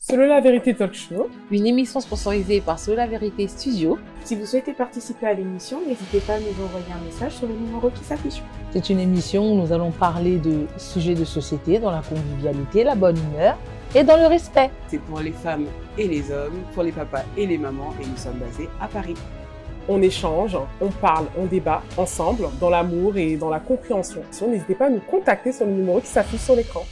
Selon la vérité talk show, Une émission sponsorisée par Sola Vérité Studio. Si vous souhaitez participer à l'émission, n'hésitez pas à nous envoyer un message sur le numéro qui s'affiche. C'est une émission où nous allons parler de sujets de société dans la convivialité, la bonne humeur et dans le respect. C'est pour les femmes et les hommes, pour les papas et les mamans, et nous sommes basés à Paris. on échange, on parle, on débat ensemble dans l'amour et dans la compréhension. N'hésitez pas à nous contacter sur le numéro qui s'affiche sur l'écran.